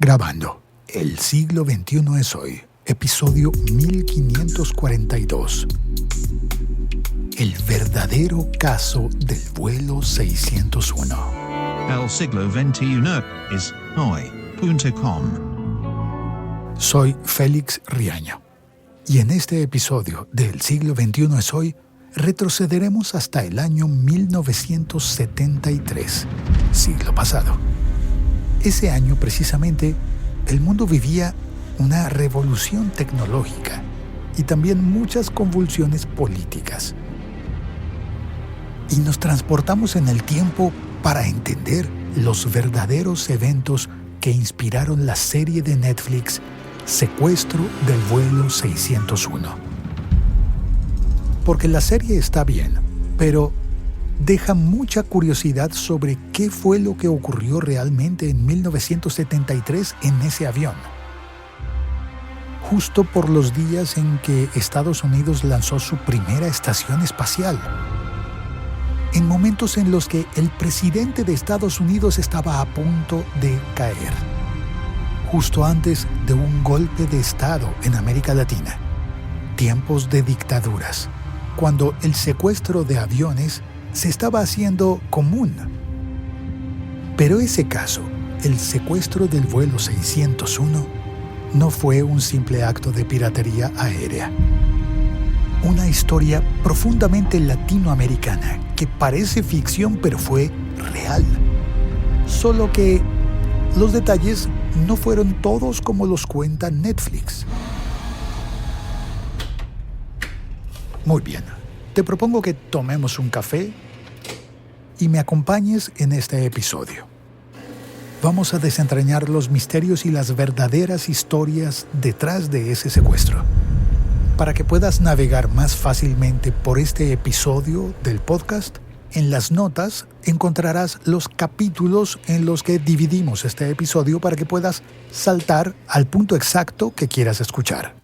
Grabando. El siglo XXI es hoy. Episodio 1542. El verdadero caso del vuelo 601. El siglo XXI es hoy.com. Soy Félix Riaño. Y en este episodio de El siglo XXI es hoy, retrocederemos hasta el año 1973, siglo pasado. Ese año, precisamente, el mundo vivía una revolución tecnológica y también muchas convulsiones políticas. Y nos transportamos en el tiempo para entender los verdaderos eventos que inspiraron la serie de Netflix Secuestro del vuelo 601. Porque la serie está bien, pero deja mucha curiosidad sobre qué fue lo que ocurrió realmente en 1973 en ese avión. Justo por los días en que Estados Unidos lanzó su primera estación espacial. En momentos en los que el presidente de Estados Unidos estaba a punto de caer. Justo antes de un golpe de Estado en América Latina. Tiempos de dictaduras, cuando el secuestro de aviones se estaba haciendo común. Pero ese caso, el secuestro del vuelo 601, no fue un simple acto de piratería aérea. Una historia profundamente latinoamericana que parece ficción pero fue real. Solo que los detalles no fueron todos como los cuenta Netflix. Muy bien, te propongo que tomemos un café y me acompañes en este episodio. Vamos a desentrañar los misterios y las verdaderas historias detrás de ese secuestro. Para que puedas navegar más fácilmente por este episodio del podcast, en las notas encontrarás los capítulos en los que dividimos este episodio para que puedas saltar al punto exacto que quieras escuchar.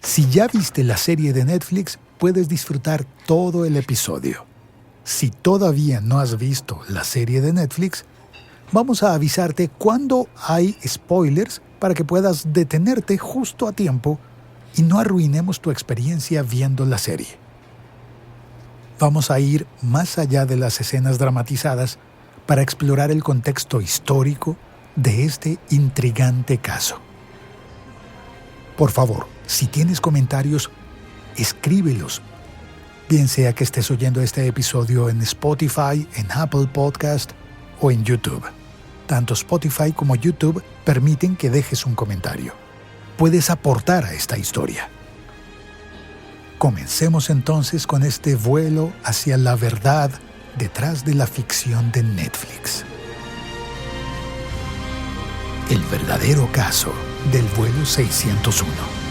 Si ya viste la serie de Netflix, puedes disfrutar todo el episodio. Si todavía no has visto la serie de Netflix, vamos a avisarte cuando hay spoilers para que puedas detenerte justo a tiempo y no arruinemos tu experiencia viendo la serie. Vamos a ir más allá de las escenas dramatizadas para explorar el contexto histórico de este intrigante caso. Por favor, si tienes comentarios, escríbelos. Bien sea que estés oyendo este episodio en Spotify, en Apple Podcast o en YouTube. Tanto Spotify como YouTube permiten que dejes un comentario. Puedes aportar a esta historia. Comencemos entonces con este vuelo hacia la verdad detrás de la ficción de Netflix. El verdadero caso del vuelo 601.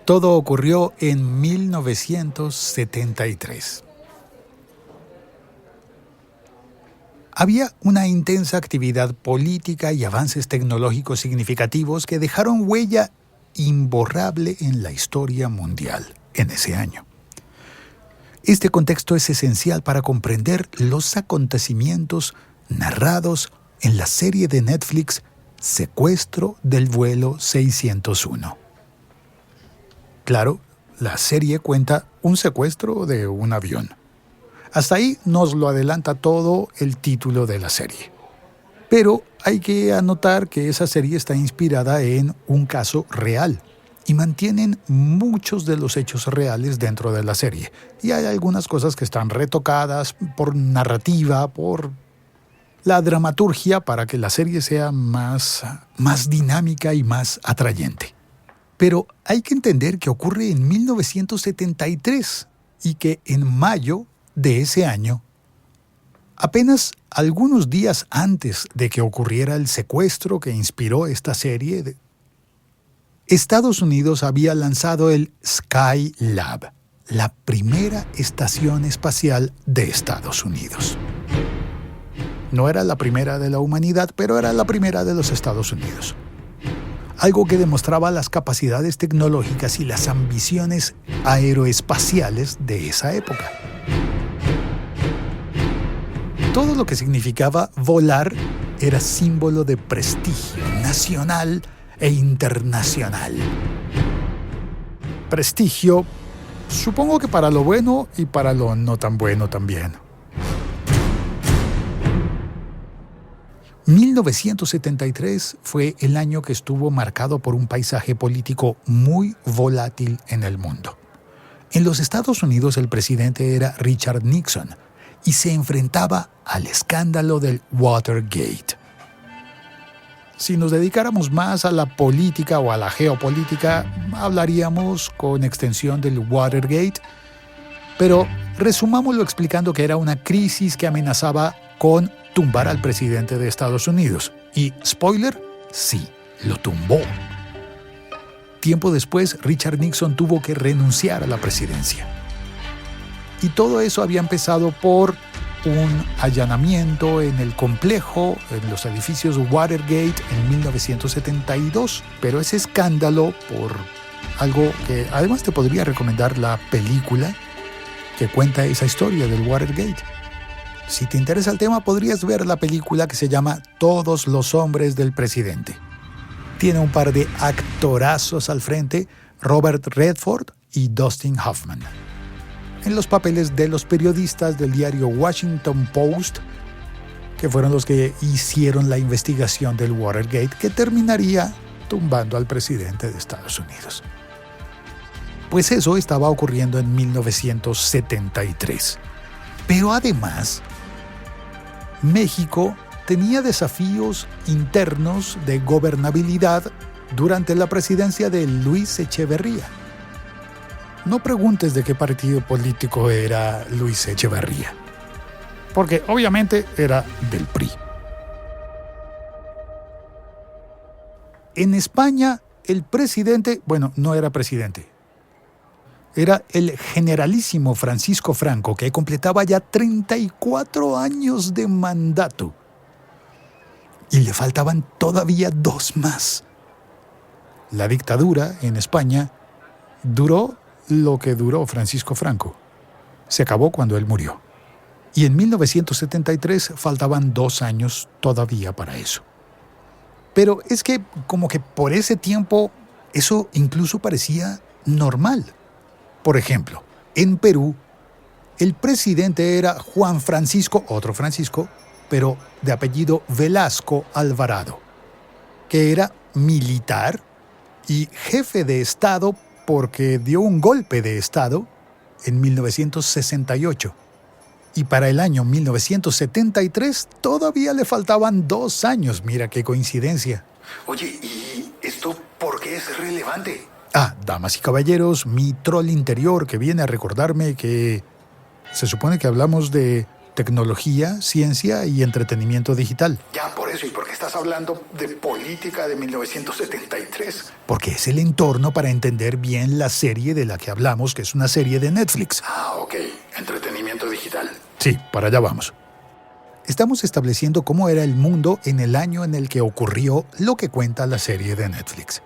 Todo ocurrió en 1973. Había una intensa actividad política y avances tecnológicos significativos que dejaron huella imborrable en la historia mundial en ese año. Este contexto es esencial para comprender los acontecimientos narrados en la serie de Netflix Secuestro del vuelo 601. Claro, la serie cuenta un secuestro de un avión. Hasta ahí nos lo adelanta todo el título de la serie. Pero hay que anotar que esa serie está inspirada en un caso real y mantienen muchos de los hechos reales dentro de la serie. Y hay algunas cosas que están retocadas por narrativa, por la dramaturgia para que la serie sea más dinámica y más atrayente. Pero hay que entender que ocurre en 1973 y que en mayo de ese año, apenas algunos días antes de que ocurriera el secuestro que inspiró esta serie, Estados Unidos había lanzado el Skylab, la primera estación espacial de Estados Unidos. No era la primera de la humanidad, pero era la primera de los Estados Unidos. algo que demostraba las capacidades tecnológicas y las ambiciones aeroespaciales de esa época. Todo lo que significaba volar era símbolo de prestigio nacional e internacional. Prestigio, supongo que para lo bueno y para lo no tan bueno también. 1973 fue el año que estuvo marcado por un paisaje político muy volátil en el mundo. En los Estados Unidos el presidente era Richard Nixon y se enfrentaba al escándalo del Watergate. Si nos dedicáramos más a la política o a la geopolítica, hablaríamos con extensión del Watergate, pero resumámoslo explicando que era una crisis que amenazaba con tumbar al presidente de Estados Unidos. Y, spoiler, sí, lo tumbó. Tiempo después, Richard Nixon tuvo que renunciar a la presidencia. Y todo eso había empezado por un allanamiento en el complejo, en los edificios Watergate en 1972. Pero ese escándalo, por algo que además te podría recomendar la película que cuenta esa historia del Watergate. Si te interesa el tema, podrías ver la película que se llama Todos los hombres del presidente. Tiene un par de actorazos al frente, Robert Redford y Dustin Hoffman, en los papeles de los periodistas del diario Washington Post, que fueron los que hicieron la investigación del Watergate, que terminaría tumbando al presidente de Estados Unidos. Pues eso estaba ocurriendo en 1973. Pero además, México tenía desafíos internos de gobernabilidad durante la presidencia de Luis Echeverría. No preguntes de qué partido político era Luis Echeverría, porque obviamente era del PRI. En España, el presidente, no era presidente, era el generalísimo Francisco Franco, que completaba ya 34 años de mandato. Y le faltaban todavía 2 más. La dictadura en España duró lo que duró Francisco Franco. Se acabó cuando él murió. Y en 1973 faltaban 2 años todavía para eso. Pero es que como que por ese tiempo eso incluso parecía normal. Por ejemplo, en Perú, el presidente era Juan Francisco, otro Francisco, pero de apellido Velasco Alvarado, que era militar y jefe de Estado porque dio un golpe de Estado en 1968. Y para el año 1973 todavía le faltaban 2 años. Mira qué coincidencia. Oye, ¿y esto por qué es relevante? Damas y caballeros, mi troll interior que viene a recordarme que se supone que hablamos de tecnología, ciencia y entretenimiento digital. Ya, por eso. ¿Y por qué estás hablando de política de 1973? Porque es el entorno para entender bien la serie de la que hablamos, que es una serie de Netflix. Ok. Entretenimiento digital. Sí, para allá vamos. Estamos estableciendo cómo era el mundo en el año en el que ocurrió lo que cuenta la serie de Netflix.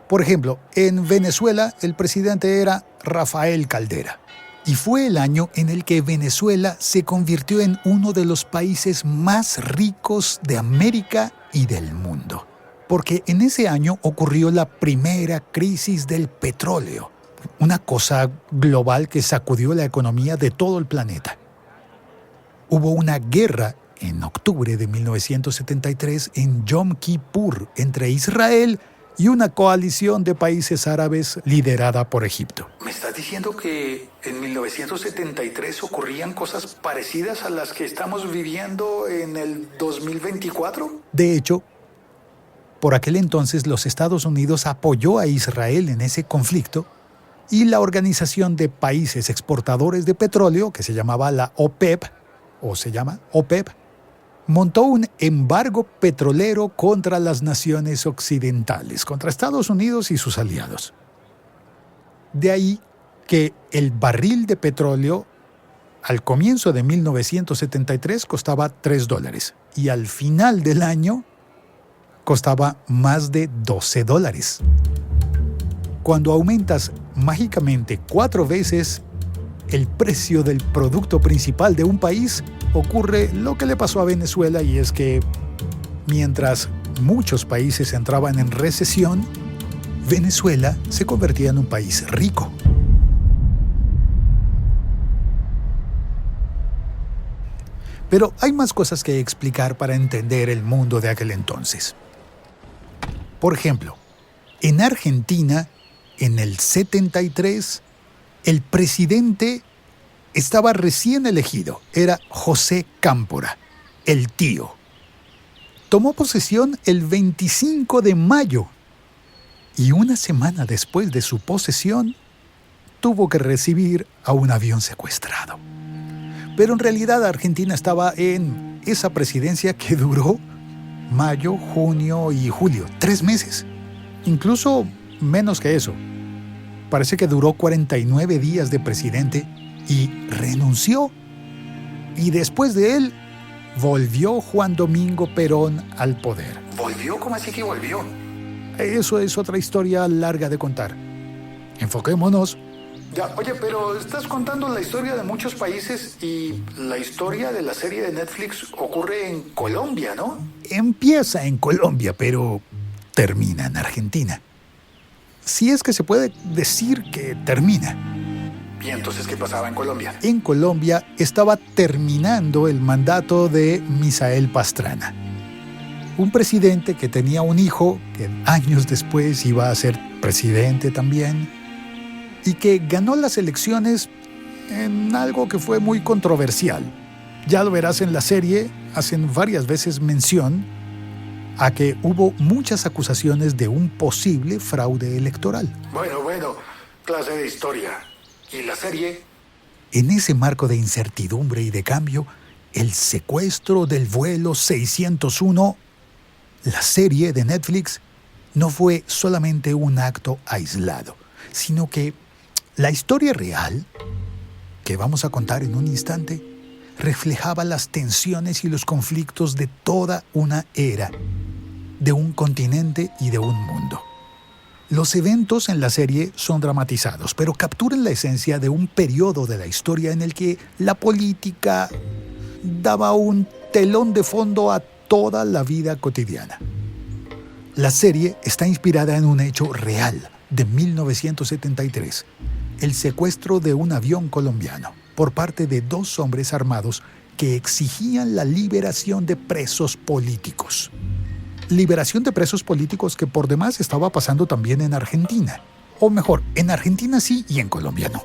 Por ejemplo, en Venezuela el presidente era Rafael Caldera. Y fue el año en el que Venezuela se convirtió en uno de los países más ricos de América y del mundo. Porque en ese año ocurrió la primera crisis del petróleo, una cosa global que sacudió la economía de todo el planeta. Hubo una guerra en octubre de 1973 en Yom Kippur entre Israel y una coalición de países árabes liderada por Egipto. ¿Me estás diciendo que en 1973 ocurrían cosas parecidas a las que estamos viviendo en el 2024? De hecho, por aquel entonces los Estados Unidos apoyó a Israel en ese conflicto y la Organización de Países Exportadores de Petróleo, que se llamaba la OPEP, o se llama OPEP, montó un embargo petrolero contra las naciones occidentales, contra Estados Unidos y sus aliados. De ahí que el barril de petróleo al comienzo de 1973 costaba $3 y al final del año costaba más de $12. Cuando aumentas mágicamente 4 veces el precio del producto principal de un país, ocurre lo que le pasó a Venezuela, y es que mientras muchos países entraban en recesión, Venezuela se convertía en un país rico. Pero hay más cosas que explicar para entender el mundo de aquel entonces. Por ejemplo, en Argentina, en el 73, el presidente estaba recién elegido. Era José Cámpora, el tío. Tomó posesión el 25 de mayo y una semana después de su posesión tuvo que recibir a un avión secuestrado. Pero en realidad Argentina estaba en esa presidencia que duró mayo, junio y julio, 3 meses. Incluso menos que eso. Parece que duró 49 días de presidente y renunció. Y después de él, volvió Juan Domingo Perón al poder. ¿Volvió? ¿Cómo así que volvió? Eso es otra historia larga de contar. Enfoquémonos. Ya, oye, pero estás contando la historia de muchos países y la historia de la serie de Netflix ocurre en Colombia, ¿no? Empieza en Colombia, pero termina en Argentina. Si es que se puede decir que termina. ¿Y entonces qué pasaba en Colombia? En Colombia estaba terminando el mandato de Misael Pastrana, un presidente que tenía un hijo que años después iba a ser presidente también, y que ganó las elecciones en algo que fue muy controversial. Ya lo verás en la serie, hacen varias veces mención a que hubo muchas acusaciones de un posible fraude electoral. Bueno, clase de historia. ¿Y la serie? En ese marco de incertidumbre y de cambio, el secuestro del vuelo 601, la serie de Netflix, no fue solamente un acto aislado, sino que la historia real, que vamos a contar en un instante, reflejaba las tensiones y los conflictos de toda una era, de un continente y de un mundo. Los eventos en la serie son dramatizados, pero capturan la esencia de un periodo de la historia en el que la política daba un telón de fondo a toda la vida cotidiana. La serie está inspirada en un hecho real de 1973, el secuestro de un avión colombiano por parte de 2 hombres armados que exigían la liberación de presos políticos. Liberación de presos políticos que por demás estaba pasando también en Argentina. O mejor, en Argentina sí y en Colombia no.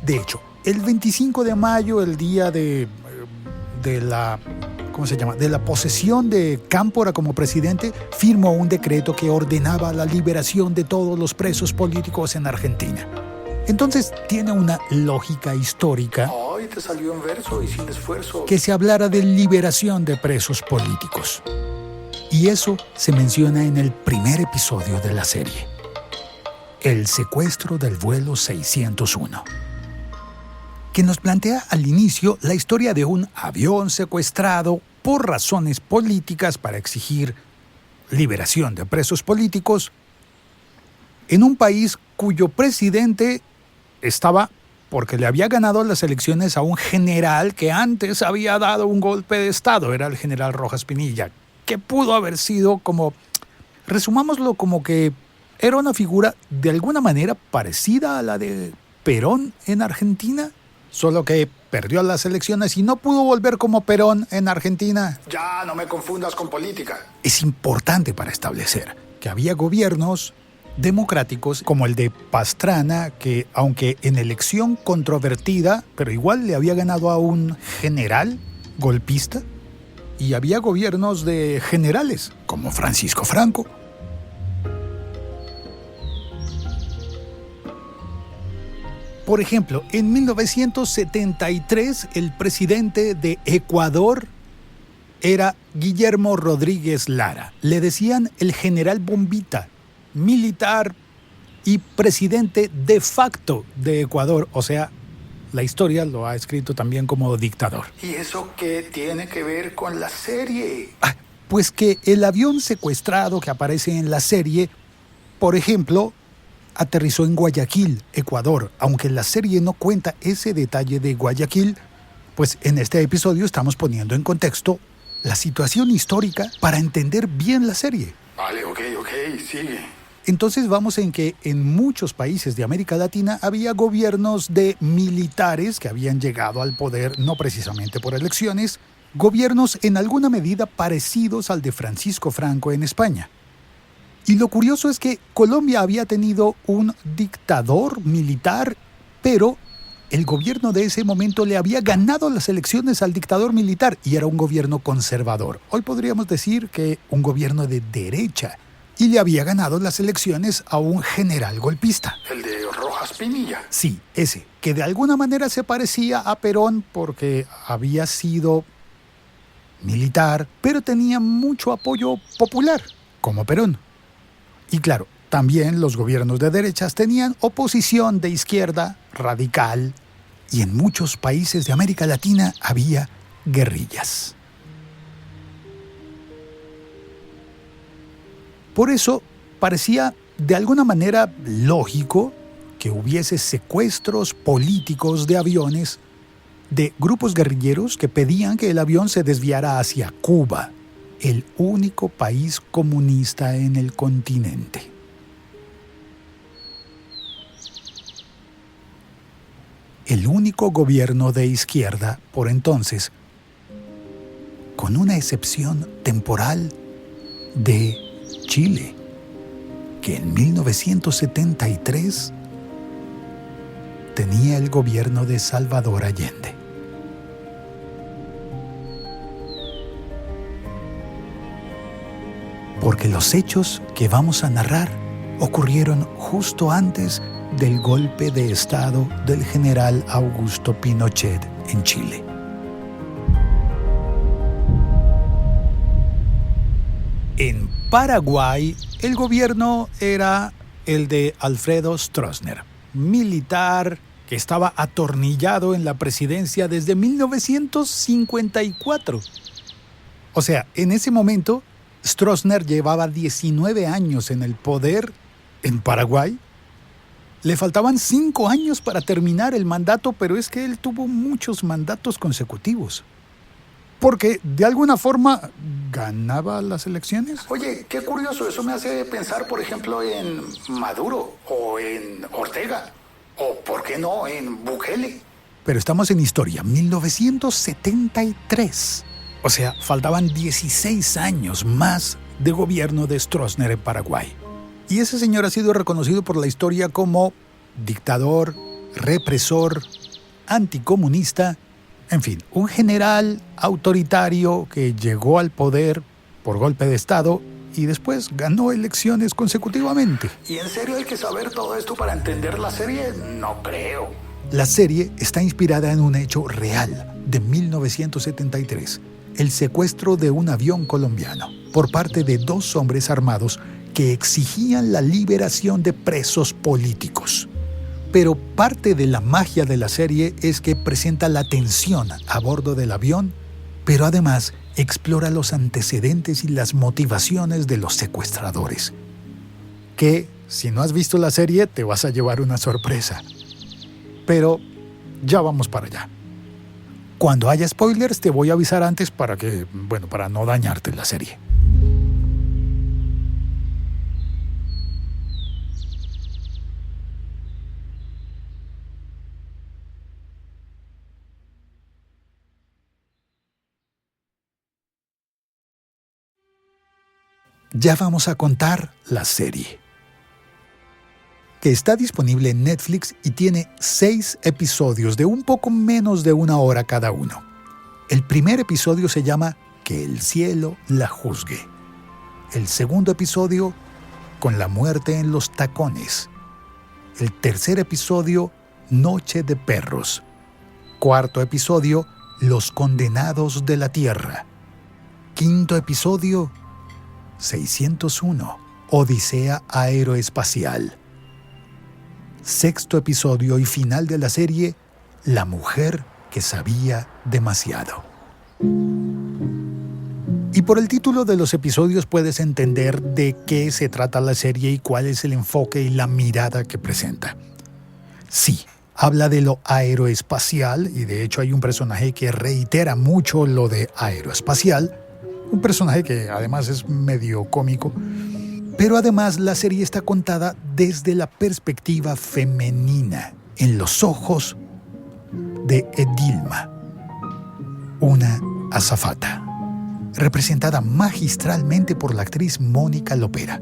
De hecho, el 25 de mayo, el día de la posesión de Cámpora como presidente, firmó un decreto que ordenaba la liberación de todos los presos políticos en Argentina. Entonces tiene una lógica histórica. Ay, te salió en verso y sin esfuerzo. Que se hablara de liberación de presos políticos. Y eso se menciona en el primer episodio de la serie. El secuestro del vuelo 601. Que nos plantea al inicio la historia de un avión secuestrado por razones políticas para exigir liberación de presos políticos en un país cuyo presidente estaba porque le había ganado las elecciones a un general que antes había dado un golpe de Estado. Era el general Rojas Pinilla, que pudo haber sido como, resumámoslo como que era una figura de alguna manera parecida a la de Perón en Argentina, solo que perdió las elecciones y no pudo volver como Perón en Argentina. Ya, no me confundas con política. Es importante para establecer que había gobiernos democráticos como el de Pastrana, que aunque en elección controvertida, pero igual le había ganado a un general golpista, y había gobiernos de generales como Francisco Franco. Por ejemplo, en 1973 el presidente de Ecuador era Guillermo Rodríguez Lara. Le decían el general Bombita, militar y presidente de facto de Ecuador. O sea, la historia lo ha escrito también como dictador. ¿Y eso qué tiene que ver con la serie? Pues que el avión secuestrado que aparece en la serie, por ejemplo, aterrizó en Guayaquil, Ecuador. Aunque la serie no cuenta ese detalle de Guayaquil, pues en este episodio estamos poniendo en contexto la situación histórica para entender bien la serie. Vale, ok, sigue. Entonces vamos en que en muchos países de América Latina había gobiernos de militares que habían llegado al poder no precisamente por elecciones, gobiernos en alguna medida parecidos al de Francisco Franco en España. Y lo curioso es que Colombia había tenido un dictador militar, pero el gobierno de ese momento le había ganado las elecciones al dictador militar y era un gobierno conservador. Hoy podríamos decir que un gobierno de derecha. Y le había ganado las elecciones a un general golpista. El de Rojas Pinilla. Sí, ese, que de alguna manera se parecía a Perón porque había sido militar, pero tenía mucho apoyo popular, como Perón. Y claro, también los gobiernos de derechas tenían oposición de izquierda, radical, y en muchos países de América Latina había guerrillas. Por eso parecía de alguna manera lógico que hubiese secuestros políticos de aviones de grupos guerrilleros que pedían que el avión se desviara hacia Cuba, el único país comunista en el continente. El único gobierno de izquierda por entonces, con una excepción temporal de Chile, que en 1973 tenía el gobierno de Salvador Allende. Porque los hechos que vamos a narrar ocurrieron justo antes del golpe de Estado del general Augusto Pinochet en Chile. En Paraguay, el gobierno era el de Alfredo Stroessner, militar que estaba atornillado en la presidencia desde 1954. O sea, en ese momento, Stroessner llevaba 19 años en el poder en Paraguay. Le faltaban 5 años para terminar el mandato, pero es que él tuvo muchos mandatos consecutivos. Porque, de alguna forma, ganaba las elecciones. Oye, qué curioso, eso me hace pensar, por ejemplo, en Maduro o en Ortega, o, ¿por qué no?, en Bukele. Pero estamos en historia, 1973. O sea, faltaban 16 años más de gobierno de Stroessner en Paraguay. Y ese señor ha sido reconocido por la historia como dictador, represor, anticomunista, en fin, un general autoritario que llegó al poder por golpe de Estado y después ganó elecciones consecutivamente. ¿Y en serio hay que saber todo esto para entender la serie? No creo. La serie está inspirada en un hecho real de 1973, el secuestro de un avión colombiano por parte de 2 hombres armados que exigían la liberación de presos políticos. Pero parte de la magia de la serie es que presenta la tensión a bordo del avión, pero además explora los antecedentes y las motivaciones de los secuestradores. Que, si no has visto la serie, te vas a llevar una sorpresa. Pero ya vamos para allá. Cuando haya spoilers te voy a avisar antes para no dañarte la serie. Ya vamos a contar la serie, que está disponible en Netflix y tiene 6 episodios de un poco menos de 1 hora cada uno. El primer episodio se llama Que el cielo la juzgue. El segundo episodio, Con la muerte en los tacones. El tercer episodio, Noche de perros. Cuarto episodio, Los condenados de la tierra. Quinto episodio, 601, Odisea aeroespacial. Sexto episodio y final de la serie, La mujer que sabía demasiado. Y Y por el título de los episodios puedes entender de qué se trata la serie y cuál es el enfoque y la mirada que presenta. Sí, habla de lo aeroespacial y de hecho hay un personaje que reitera mucho lo de aeroespacial, un personaje que además es medio cómico, pero además la serie está contada desde la perspectiva femenina, en los ojos de Edilma, una azafata, representada magistralmente por la actriz Mónica Lopera.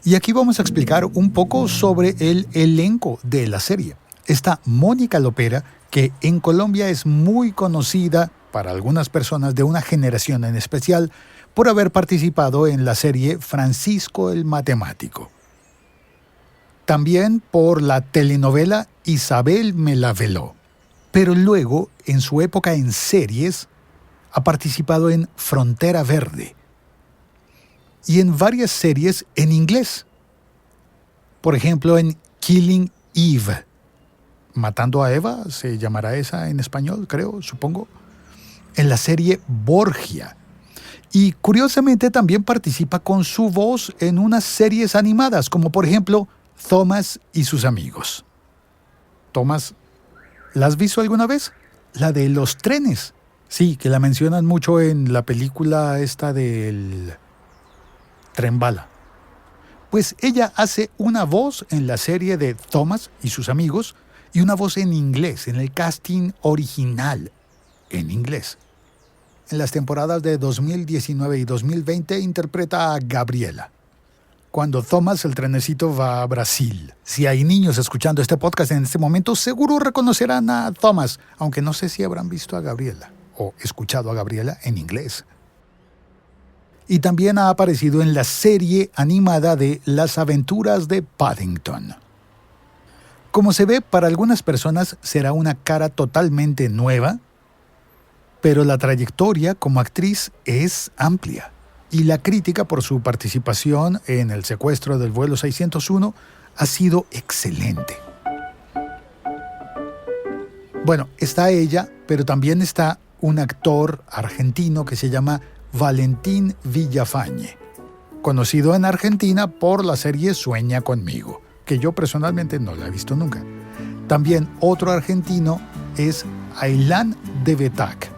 Y aquí vamos a explicar un poco sobre el elenco de la serie. Está Mónica Lopera, que en Colombia es muy conocida para algunas personas de una generación en especial por haber participado en la serie Francisco el Matemático. También por la telenovela Isabel me la veló. Pero luego, en su época en series, ha participado en Frontera Verde y en varias series en inglés. Por ejemplo, en Killing Eve. Matando a Eva, se llamará esa en español, creo, supongo. En la serie Borgia. Y curiosamente también participa con su voz en unas series animadas, como por ejemplo Thomas y sus amigos. Thomas, ¿la has visto alguna vez? La de los trenes. Sí, que la mencionan mucho en la película esta del Tren Bala. Pues ella hace una voz en la serie de Thomas y sus amigos y una voz en inglés, en el casting original en inglés. En las temporadas de 2019 y 2020 interpreta a Gabriela, cuando Thomas el trenecito va a Brasil. Si hay niños escuchando este podcast en este momento, seguro reconocerán a Thomas, aunque no sé si habrán visto a Gabriela o escuchado a Gabriela en inglés. Y también ha aparecido en la serie animada de Las aventuras de Paddington. Como se ve, para algunas personas será una cara totalmente nueva, pero la trayectoria como actriz es amplia. Y la crítica por su participación en el secuestro del vuelo 601 ha sido excelente. Bueno, está ella, pero también está un actor argentino que se llama Valentín Villafañe, conocido en Argentina por la serie Sueña conmigo, que yo personalmente no la he visto nunca. También otro argentino es Aylan de Betac,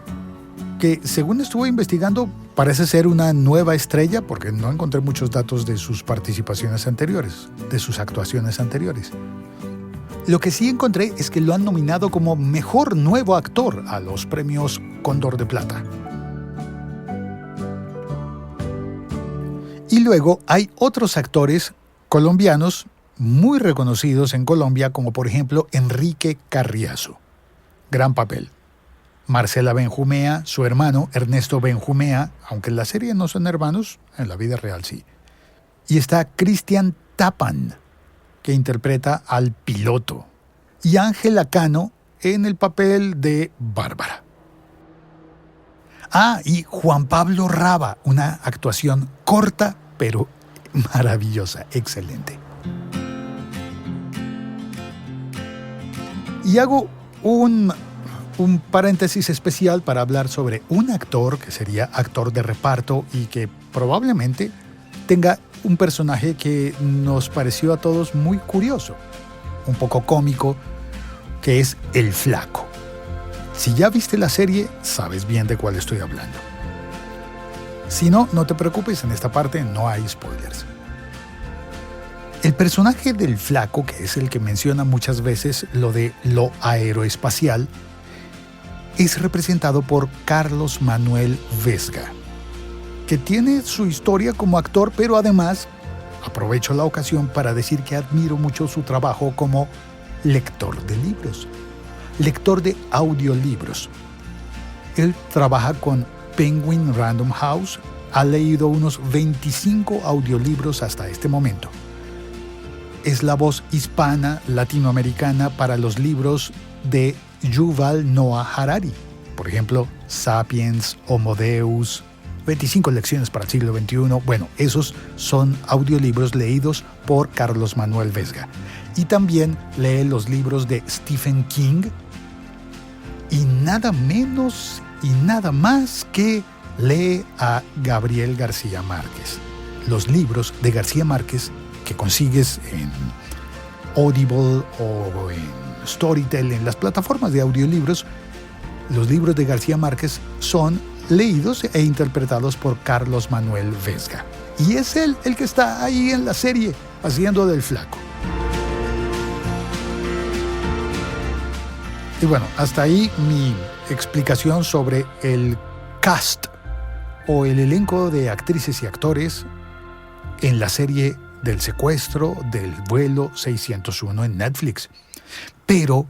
que según estuve investigando parece ser una nueva estrella porque no encontré muchos datos de sus participaciones anteriores, de sus actuaciones anteriores. Lo que sí encontré es que lo han nominado como Mejor Nuevo Actor a los premios Cóndor de Plata. Y luego hay otros actores colombianos muy reconocidos en Colombia, como por ejemplo Enrique Carriazo. Gran papel. Marcela Benjumea, su hermano Ernesto Benjumea, aunque en la serie no son hermanos, en la vida real sí. Y está Cristian Tapan, que interpreta al piloto. Y Ángela Cano en el papel de Bárbara. Ah, y Juan Pablo Raba, una actuación corta, pero maravillosa, excelente. Y hago un paréntesis especial para hablar sobre un actor que sería actor de reparto y que probablemente tenga un personaje que nos pareció a todos muy curioso, un poco cómico, que es el Flaco. Si ya viste la serie, sabes bien de cuál estoy hablando. Si no, no te preocupes, en esta parte no hay spoilers. El personaje del Flaco, que es el que menciona muchas veces lo de lo aeroespacial, es representado por Carlos Manuel Vesga, que tiene su historia como actor, pero además aprovecho la ocasión para decir que admiro mucho su trabajo como lector de libros, lector de audiolibros. Él trabaja con Penguin Random House, ha leído unos 25 audiolibros hasta este momento. Es la voz hispana latinoamericana para los libros de Yuval Noah Harari, por ejemplo, Sapiens, Homo Deus, 25 lecciones para el siglo XXI. Bueno, esos son audiolibros leídos por Carlos Manuel Vesga. Y también lee los libros de Stephen King y nada menos y nada más que lee a Gabriel García Márquez. Los libros de García Márquez que consigues en Audible o en Storytel, en las plataformas de audiolibros, los libros de García Márquez son leídos e interpretados por Carlos Manuel Vesga. Y es él el que está ahí en la serie haciendo del flaco. Y bueno, hasta ahí mi explicación sobre el cast o el elenco de actrices y actores en la serie del secuestro del vuelo 601 en Netflix. Pero,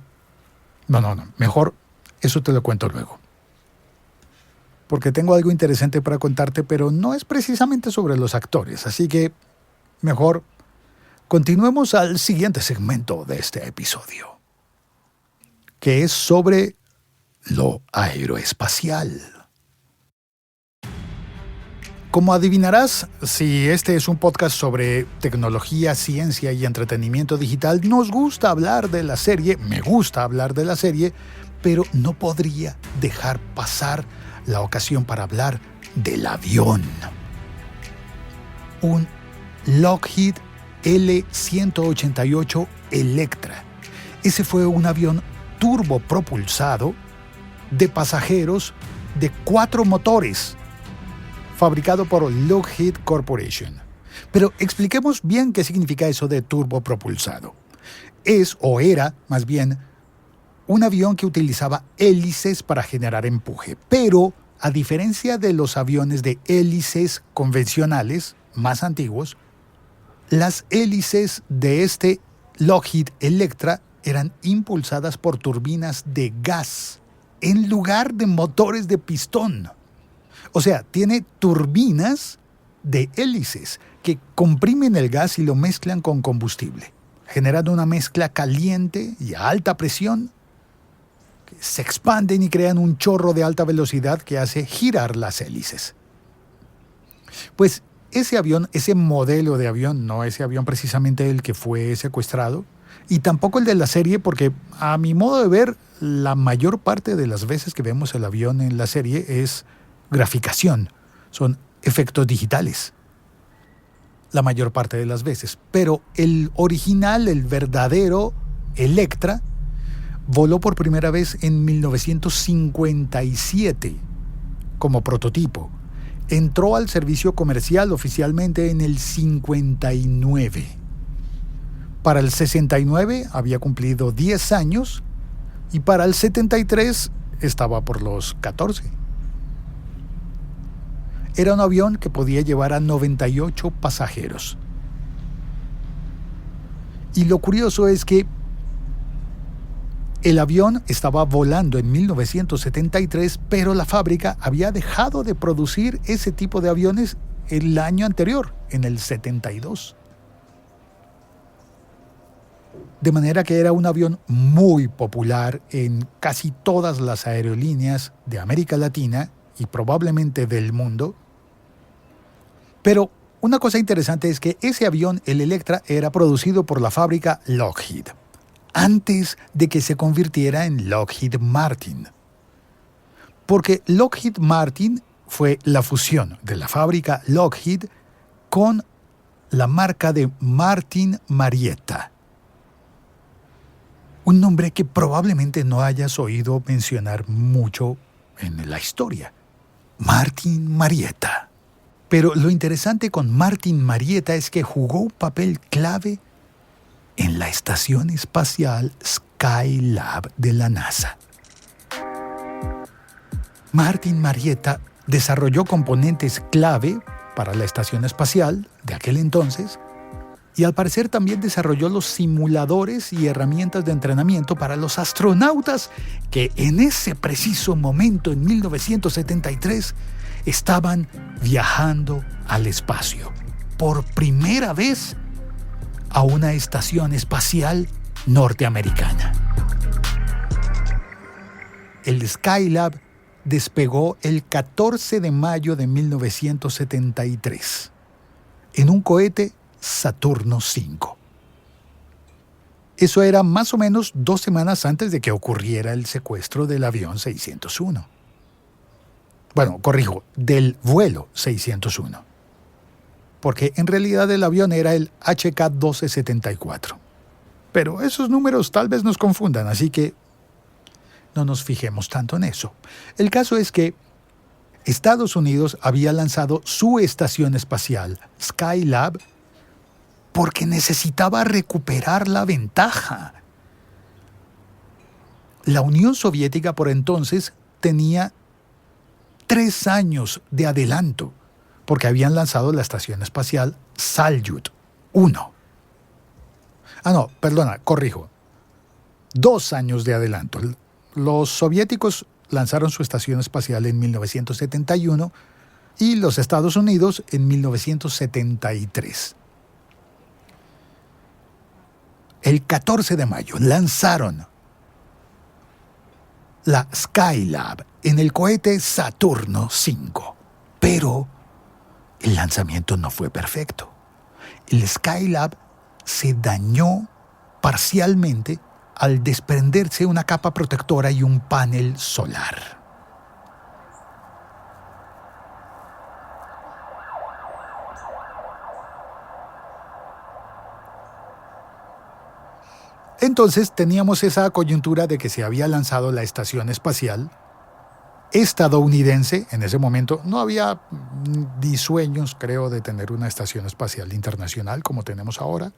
mejor eso te lo cuento luego. Porque tengo algo interesante para contarte, pero no es precisamente sobre los actores, así que mejor continuemos al siguiente segmento de este episodio, que es sobre lo aeroespacial. Como adivinarás, si este es un podcast sobre tecnología, ciencia y entretenimiento digital, nos gusta hablar de la serie, me gusta hablar de la serie, pero no podría dejar pasar la ocasión para hablar del avión. Un Lockheed L-188 Electra. Ese fue un avión turbopropulsado de pasajeros de 4 motores, fabricado por Lockheed Corporation. Pero expliquemos bien qué significa eso de turbopropulsado. Es, o era, más bien, un avión que utilizaba hélices para generar empuje. Pero, a diferencia de los aviones de hélices convencionales, más antiguos, las hélices de este Lockheed Electra eran impulsadas por turbinas de gas, en lugar de motores de pistón. O sea, tiene turbinas de hélices que comprimen el gas y lo mezclan con combustible, generando una mezcla caliente y a alta presión que se expanden y crean un chorro de alta velocidad que hace girar las hélices. Pues ese avión, ese modelo de avión, no ese avión precisamente el que fue secuestrado, y tampoco el de la serie, porque a mi modo de ver, la mayor parte de las veces que vemos el avión en la serie es graficación, son efectos digitales, la mayor parte de las veces. Pero el original, el verdadero Electra, voló por primera vez en 1957 como prototipo. Entró al servicio comercial oficialmente en el 59. Para el 69 había cumplido 10 años y para el 73 estaba por los 14. Era un avión que podía llevar a 98 pasajeros. Y lo curioso es que el avión estaba volando en 1973, pero la fábrica había dejado de producir ese tipo de aviones el año anterior, en el 72. De manera que era un avión muy popular en casi todas las aerolíneas de América Latina y probablemente del mundo. Pero una cosa interesante es que ese avión, el Electra, era producido por la fábrica Lockheed, antes de que se convirtiera en Lockheed Martin. Porque Lockheed Martin fue la fusión de la fábrica Lockheed con la marca de Martin Marietta. Un nombre que probablemente no hayas oído mencionar mucho en la historia. Martin Marietta. Pero lo interesante con Martin Marietta es que jugó un papel clave en la estación espacial Skylab de la NASA. Martin Marietta desarrolló componentes clave para la estación espacial de aquel entonces y al parecer también desarrolló los simuladores y herramientas de entrenamiento para los astronautas que en ese preciso momento, en 1973, estaban viajando al espacio por primera vez a una estación espacial norteamericana. El Skylab despegó el 14 de mayo de 1973 en un cohete Saturno V. Eso era más o menos 2 semanas antes de que ocurriera el secuestro del avión 601. Bueno, corrijo, del vuelo 601. Porque en realidad el avión era el HK-1274. Pero esos números tal vez nos confundan, así que no nos fijemos tanto en eso. El caso es que Estados Unidos había lanzado su estación espacial, Skylab, porque necesitaba recuperar la ventaja. La Unión Soviética por entonces tenía 3 años de adelanto, porque habían lanzado la estación espacial Salyut 1. Corrijo. 2 años de adelanto. Los soviéticos lanzaron su estación espacial en 1971 y los Estados Unidos en 1973. El 14 de mayo lanzaron la Skylab en el cohete Saturno V. Pero el lanzamiento no fue perfecto. El Skylab se dañó parcialmente al desprenderse una capa protectora y un panel solar. Entonces teníamos esa coyuntura de que se había lanzado la estación espacial estadounidense. En ese momento no había ni sueños, creo, de tener una estación espacial internacional como tenemos ahora.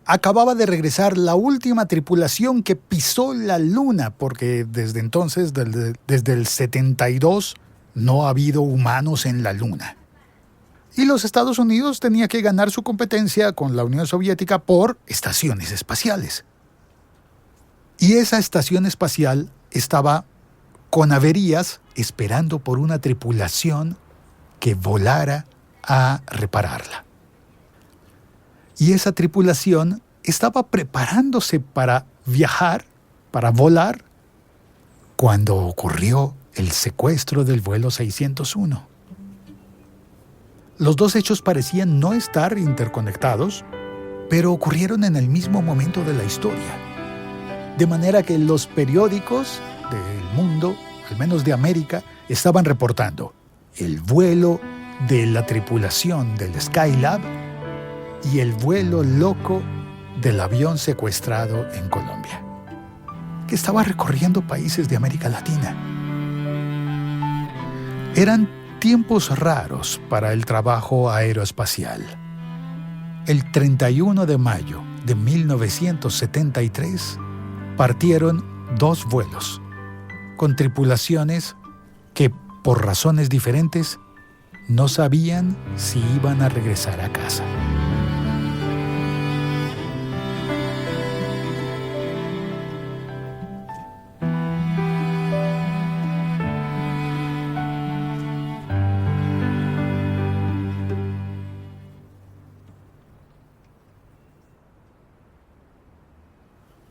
Acababa de regresar la última tripulación que pisó la Luna, porque desde entonces, desde el 72, no ha habido humanos en la Luna. Y los Estados Unidos tenía que ganar su competencia con la Unión Soviética por estaciones espaciales. Y esa estación espacial estaba con averías esperando por una tripulación que volara a repararla. Y esa tripulación estaba preparándose para viajar, para volar, cuando ocurrió el secuestro del vuelo 601. Los dos hechos parecían no estar interconectados, pero ocurrieron en el mismo momento de la historia. De manera que los periódicos del mundo, al menos de América, estaban reportando el vuelo de la tripulación del Skylab y el vuelo loco del avión secuestrado en Colombia, que estaba recorriendo países de América Latina. Eran tiempos raros para el trabajo aeroespacial. El 31 de mayo de 1973 partieron 2 vuelos con tripulaciones que, por razones diferentes, no sabían si iban a regresar a casa.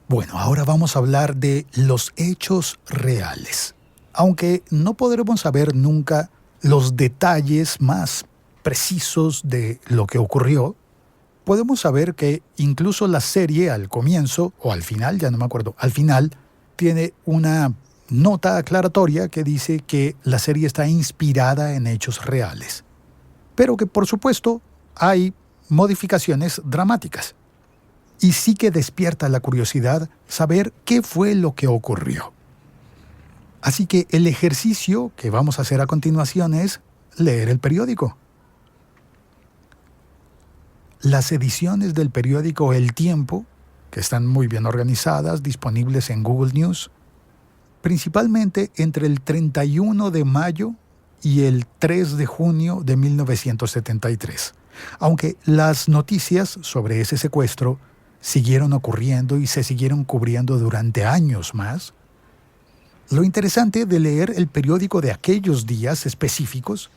Bueno, ahora vamos a hablar de los hechos reales. Aunque no podremos saber nunca los detalles más precisos de lo que ocurrió, podemos saber que incluso la serie al comienzo, o al final, ya no me acuerdo, al final tiene una nota aclaratoria que dice que la serie está inspirada en hechos reales, pero que por supuesto hay modificaciones dramáticas. Y sí que despierta la curiosidad saber qué fue lo que ocurrió. Así que el ejercicio que vamos a hacer a continuación es leer el periódico. Las ediciones del periódico El Tiempo, que están muy bien organizadas, disponibles en Google News, principalmente entre el 31 de mayo y el 3 de junio de 1973. Aunque las noticias sobre ese secuestro siguieron ocurriendo y se siguieron cubriendo durante años más. Lo interesante de leer el periódico de aquellos días específicos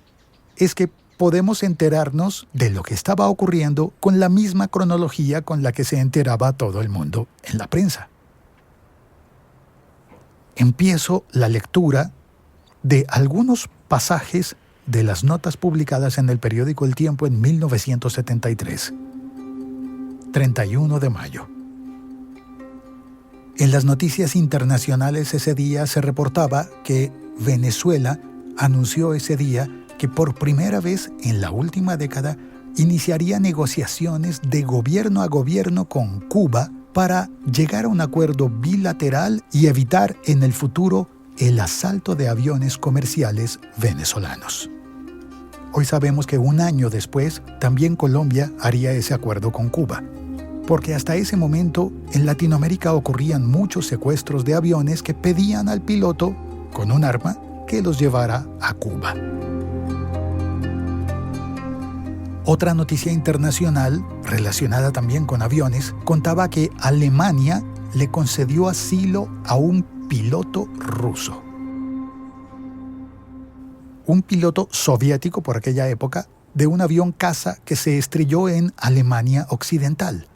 es que podemos enterarnos de lo que estaba ocurriendo con la misma cronología con la que se enteraba todo el mundo en la prensa. Empiezo la lectura de algunos pasajes de las notas publicadas en el periódico El Tiempo en 1973. 31 de mayo. En las noticias internacionales ese día se reportaba que Venezuela anunció ese día que por primera vez en la última década iniciaría negociaciones de gobierno a gobierno con Cuba para llegar a un acuerdo bilateral y evitar en el futuro el asalto de aviones comerciales venezolanos. Hoy sabemos que un año después también Colombia haría ese acuerdo con Cuba, porque hasta ese momento en Latinoamérica ocurrían muchos secuestros de aviones que pedían al piloto, con un arma, que los llevara a Cuba. Otra noticia internacional, relacionada también con aviones, contaba que Alemania le concedió asilo a un piloto ruso. Un piloto soviético por aquella época de un avión caza que se estrelló en Alemania Occidental.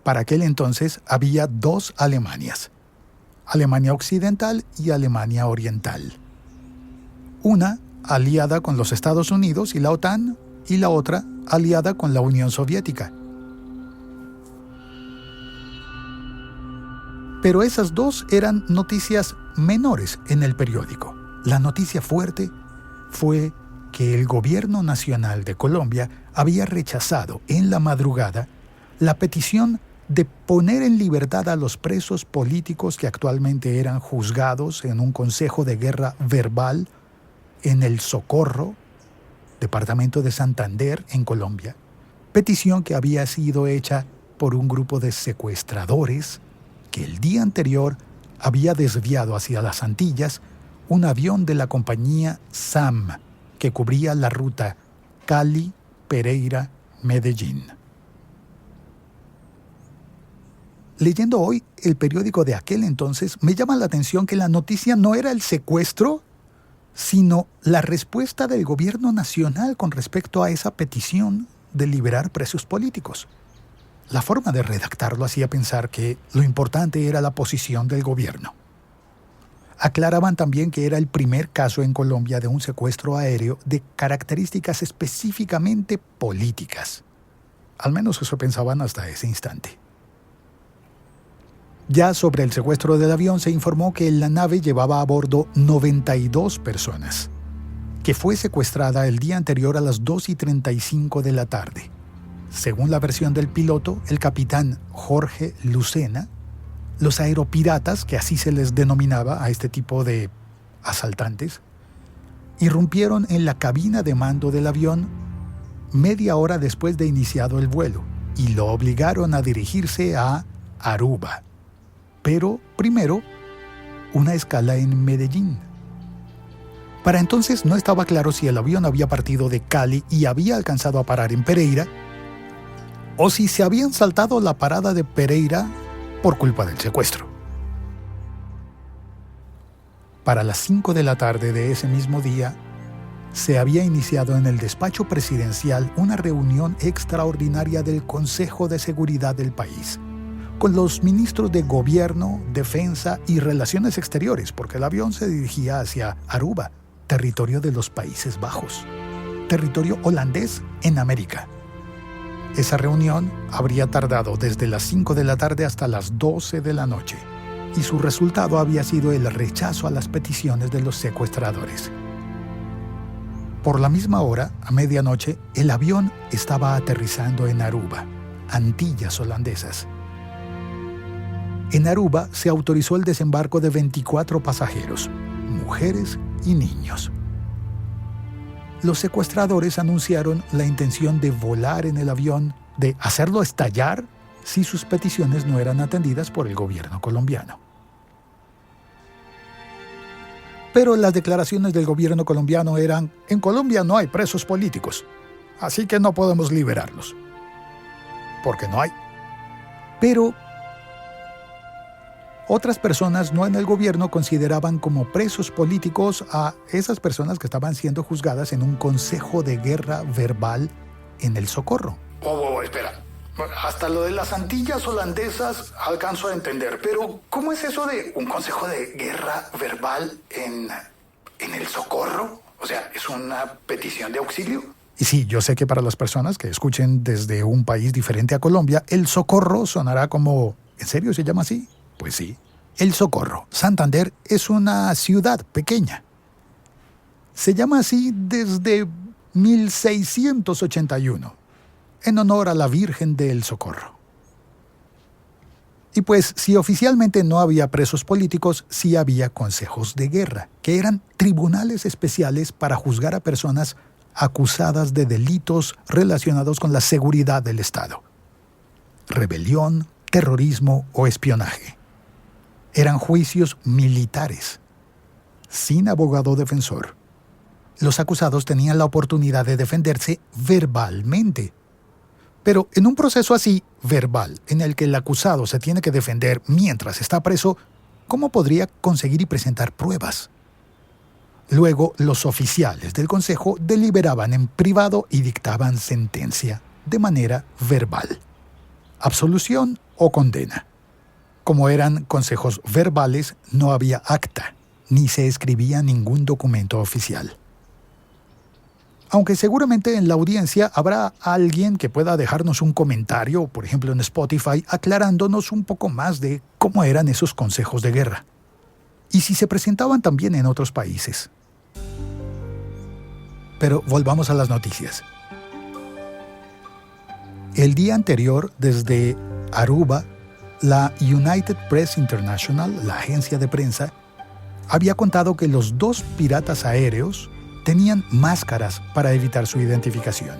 Para aquel entonces había dos Alemanias, Alemania Occidental y Alemania Oriental. Una aliada con los Estados Unidos y la OTAN, y la otra aliada con la Unión Soviética. Pero esas dos eran noticias menores en el periódico. La noticia fuerte fue que el Gobierno Nacional de Colombia había rechazado en la madrugada la petición de poner en libertad a los presos políticos que actualmente eran juzgados en un consejo de guerra verbal en El Socorro, departamento de Santander, en Colombia. Petición que había sido hecha por un grupo de secuestradores que el día anterior había desviado hacia las Antillas un avión de la compañía SAM que cubría la ruta Cali, Pereira, Medellín. Leyendo hoy el periódico de aquel entonces, me llama la atención que la noticia no era el secuestro, sino la respuesta del gobierno nacional con respecto a esa petición de liberar presos políticos. La forma de redactarlo hacía pensar que lo importante era la posición del gobierno. Aclaraban también que era el primer caso en Colombia de un secuestro aéreo de características específicamente políticas. Al menos eso pensaban hasta ese instante. Ya sobre el secuestro del avión se informó que la nave llevaba a bordo 92 personas, que fue secuestrada el día anterior a las 2:35 de la tarde. Según la versión del piloto, el capitán Jorge Lucena, los aeropiratas, que así se les denominaba a este tipo de asaltantes, irrumpieron en la cabina de mando del avión media hora después de iniciado el vuelo y lo obligaron a dirigirse a Aruba. Pero primero, una escala en Medellín. Para entonces no estaba claro si el avión había partido de Cali y había alcanzado a parar en Pereira, o si se habían saltado la parada de Pereira por culpa del secuestro. Para las 5 de la tarde de ese mismo día, se había iniciado en el despacho presidencial una reunión extraordinaria del Consejo de Seguridad del país, con los ministros de Gobierno, Defensa y Relaciones Exteriores, porque el avión se dirigía hacia Aruba, territorio de los Países Bajos, territorio holandés en América. Esa reunión habría tardado desde las 5 de la tarde hasta las 12 de la noche, y su resultado había sido el rechazo a las peticiones de los secuestradores. Por la misma hora, a medianoche, el avión estaba aterrizando en Aruba, Antillas holandesas. En Aruba se autorizó el desembarco de 24 pasajeros, mujeres y niños. Los secuestradores anunciaron la intención de volar en el avión, de hacerlo estallar si sus peticiones no eran atendidas por el gobierno colombiano. Pero las declaraciones del gobierno colombiano eran: en Colombia no hay presos políticos, así que no podemos liberarlos. Porque no hay. Pero otras personas no en el gobierno consideraban como presos políticos a esas personas que estaban siendo juzgadas en un consejo de guerra verbal en El Socorro. Espera. Hasta lo de las Antillas holandesas alcanzo a entender, pero ¿cómo es eso de un consejo de guerra verbal en El Socorro? O sea, ¿es una petición de auxilio? Y sí, yo sé que para las personas que escuchen desde un país diferente a Colombia, El Socorro sonará como: ¿en serio se llama así? Pues sí, El Socorro, Santander, es una ciudad pequeña. Se llama así desde 1681, en honor a la Virgen del Socorro. Y pues, si oficialmente no había presos políticos, sí había consejos de guerra, que eran tribunales especiales para juzgar a personas acusadas de delitos relacionados con la seguridad del Estado. Rebelión, terrorismo o espionaje. Eran juicios militares, sin abogado defensor. Los acusados tenían la oportunidad de defenderse verbalmente. Pero en un proceso así, verbal, en el que el acusado se tiene que defender mientras está preso, ¿cómo podría conseguir y presentar pruebas? Luego, los oficiales del consejo deliberaban en privado y dictaban sentencia, de manera verbal. Absolución o condena. Como eran consejos verbales, no había acta, ni se escribía ningún documento oficial. Aunque seguramente en la audiencia habrá alguien que pueda dejarnos un comentario, por ejemplo en Spotify, aclarándonos un poco más de cómo eran esos consejos de guerra. Y si se presentaban también en otros países. Pero volvamos a las noticias. El día anterior, desde Aruba, la United Press International, la agencia de prensa, había contado que los 2 piratas aéreos tenían máscaras para evitar su identificación,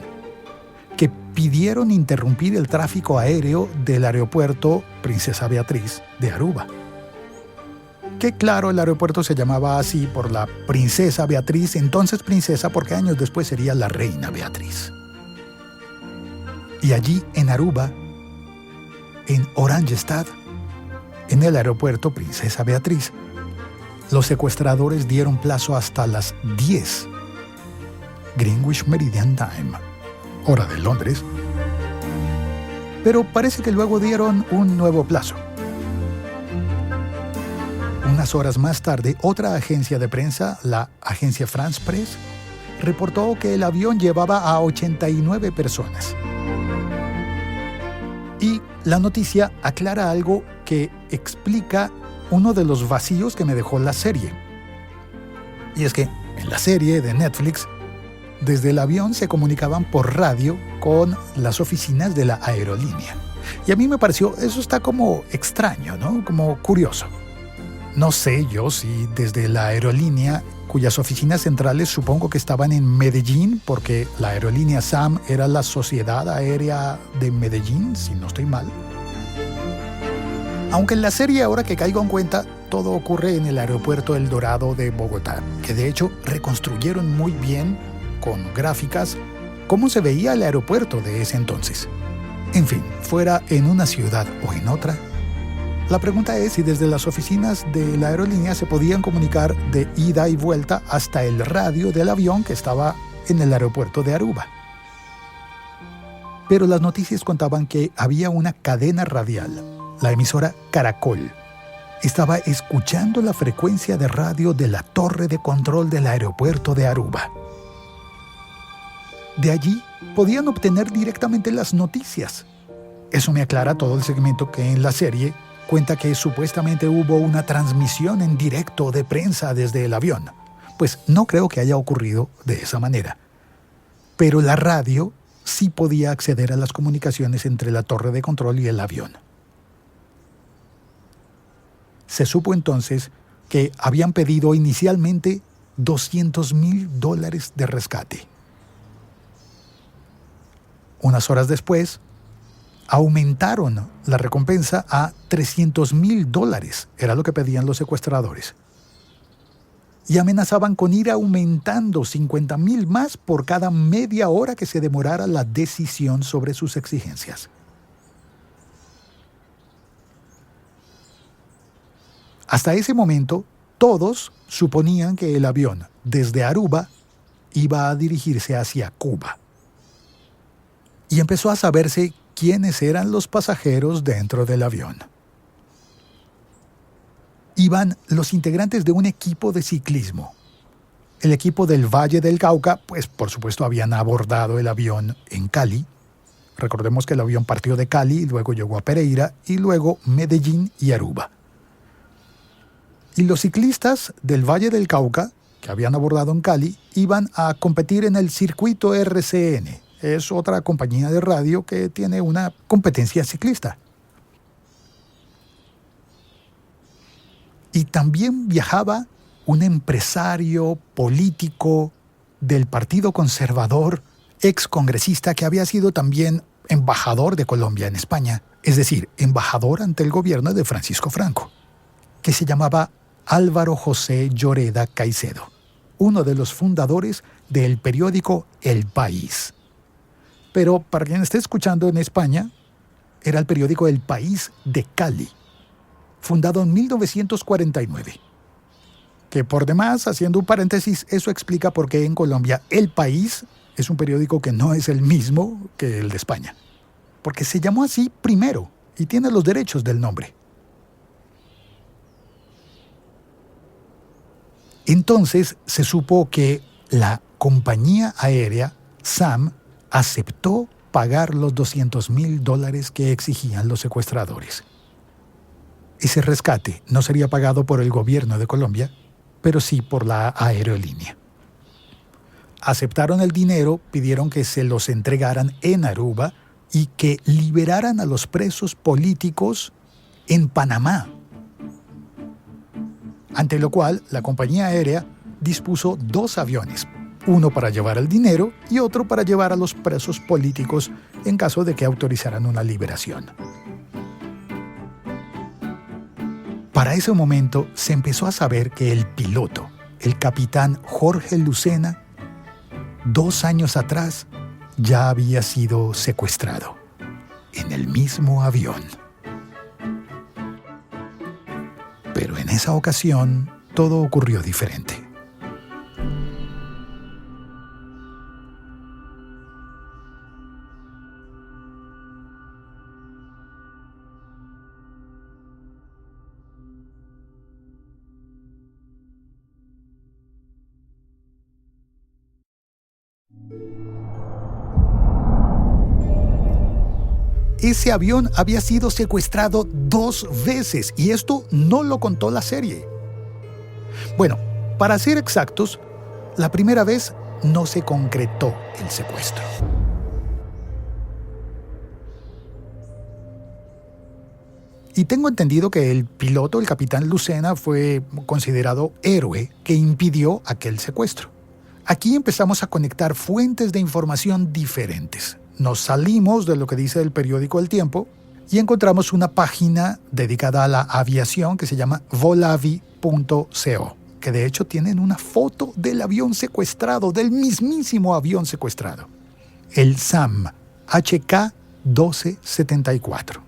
que pidieron interrumpir el tráfico aéreo del aeropuerto Princesa Beatriz de Aruba. Que claro, el aeropuerto se llamaba así por la Princesa Beatriz, entonces princesa porque años después sería la Reina Beatriz. Y allí en Aruba, en Oranjestad, en el aeropuerto Princesa Beatriz, los secuestradores dieron plazo hasta las 10 Greenwich Meridian Time, hora de Londres, pero parece que luego dieron un nuevo plazo. Unas horas más tarde, otra agencia de prensa, la agencia France Press, reportó que el avión llevaba a 89 personas. Y la noticia aclara algo que explica uno de los vacíos que me dejó la serie. Y es que en la serie de Netflix, desde el avión se comunicaban por radio con las oficinas de la aerolínea. Y a mí me pareció, eso está como extraño, ¿no? Como curioso. No sé yo si desde la aerolínea, cuyas oficinas centrales supongo que estaban en Medellín, porque la aerolínea SAM era la Sociedad Aérea de Medellín, si no estoy mal. Aunque en la serie, ahora que caigo en cuenta, todo ocurre en el aeropuerto El Dorado de Bogotá, que de hecho reconstruyeron muy bien, con gráficas, cómo se veía el aeropuerto de ese entonces. En fin, fuera en una ciudad o en otra, la pregunta es si desde las oficinas de la aerolínea se podían comunicar de ida y vuelta hasta el radio del avión que estaba en el aeropuerto de Aruba. Pero las noticias contaban que había una cadena radial, la emisora Caracol. Estaba escuchando la frecuencia de radio de la torre de control del aeropuerto de Aruba. De allí podían obtener directamente las noticias. Eso me aclara todo el segmento que en la serie cuenta que supuestamente hubo una transmisión en directo de prensa desde el avión. Pues no creo que haya ocurrido de esa manera. Pero la radio sí podía acceder a las comunicaciones entre la torre de control y el avión. Se supo entonces que habían pedido inicialmente $200,000 de rescate. Unas horas después, aumentaron la recompensa a $300,000, era lo que pedían los secuestradores. Y amenazaban con ir aumentando 50,000 más por cada media hora que se demorara la decisión sobre sus exigencias. Hasta ese momento, todos suponían que el avión, desde Aruba, iba a dirigirse hacia Cuba. Y empezó a saberse quiénes eran los pasajeros dentro del avión. Iban los integrantes de un equipo de ciclismo. El equipo del Valle del Cauca, pues por supuesto habían abordado el avión en Cali. Recordemos que el avión partió de Cali, luego llegó a Pereira y luego Medellín y Aruba. Y los ciclistas del Valle del Cauca, que habían abordado en Cali, iban a competir en el circuito RCN. Es otra compañía de radio que tiene una competencia ciclista. Y también viajaba un empresario político del Partido Conservador, excongresista que había sido también embajador de Colombia en España, es decir, embajador ante el gobierno de Francisco Franco, que se llamaba Álvaro José Lloreda Caicedo, uno de los fundadores del periódico El País. Pero para quien esté escuchando en España, era el periódico El País de Cali, fundado en 1949. Que por demás, haciendo un paréntesis, eso explica por qué en Colombia El País es un periódico que no es el mismo que el de España. Porque se llamó así primero y tiene los derechos del nombre. Entonces se supo que la compañía aérea SAM aceptó pagar los $200,000 que exigían los secuestradores. Ese rescate no sería pagado por el gobierno de Colombia, pero sí por la aerolínea. Aceptaron el dinero, pidieron que se los entregaran en Aruba y que liberaran a los presos políticos en Panamá. Ante lo cual, la compañía aérea dispuso 2 aviones, uno para llevar el dinero y otro para llevar a los presos políticos en caso de que autorizaran una liberación. Para ese momento se empezó a saber que el piloto, el capitán Jorge Lucena, 2 años atrás ya había sido secuestrado en el mismo avión. Pero en esa ocasión todo ocurrió diferente. Ese avión había sido secuestrado 2 veces y esto no lo contó la serie. Bueno, para ser exactos, la primera vez no se concretó el secuestro. Y tengo entendido que el piloto, el capitán Lucena, fue considerado héroe que impidió aquel secuestro. Aquí empezamos a conectar fuentes de información diferentes. Nos salimos de lo que dice el periódico El Tiempo y encontramos una página dedicada a la aviación que se llama volavi.co, que de hecho tienen una foto del avión secuestrado, del mismísimo avión secuestrado. El SAM HK-1274.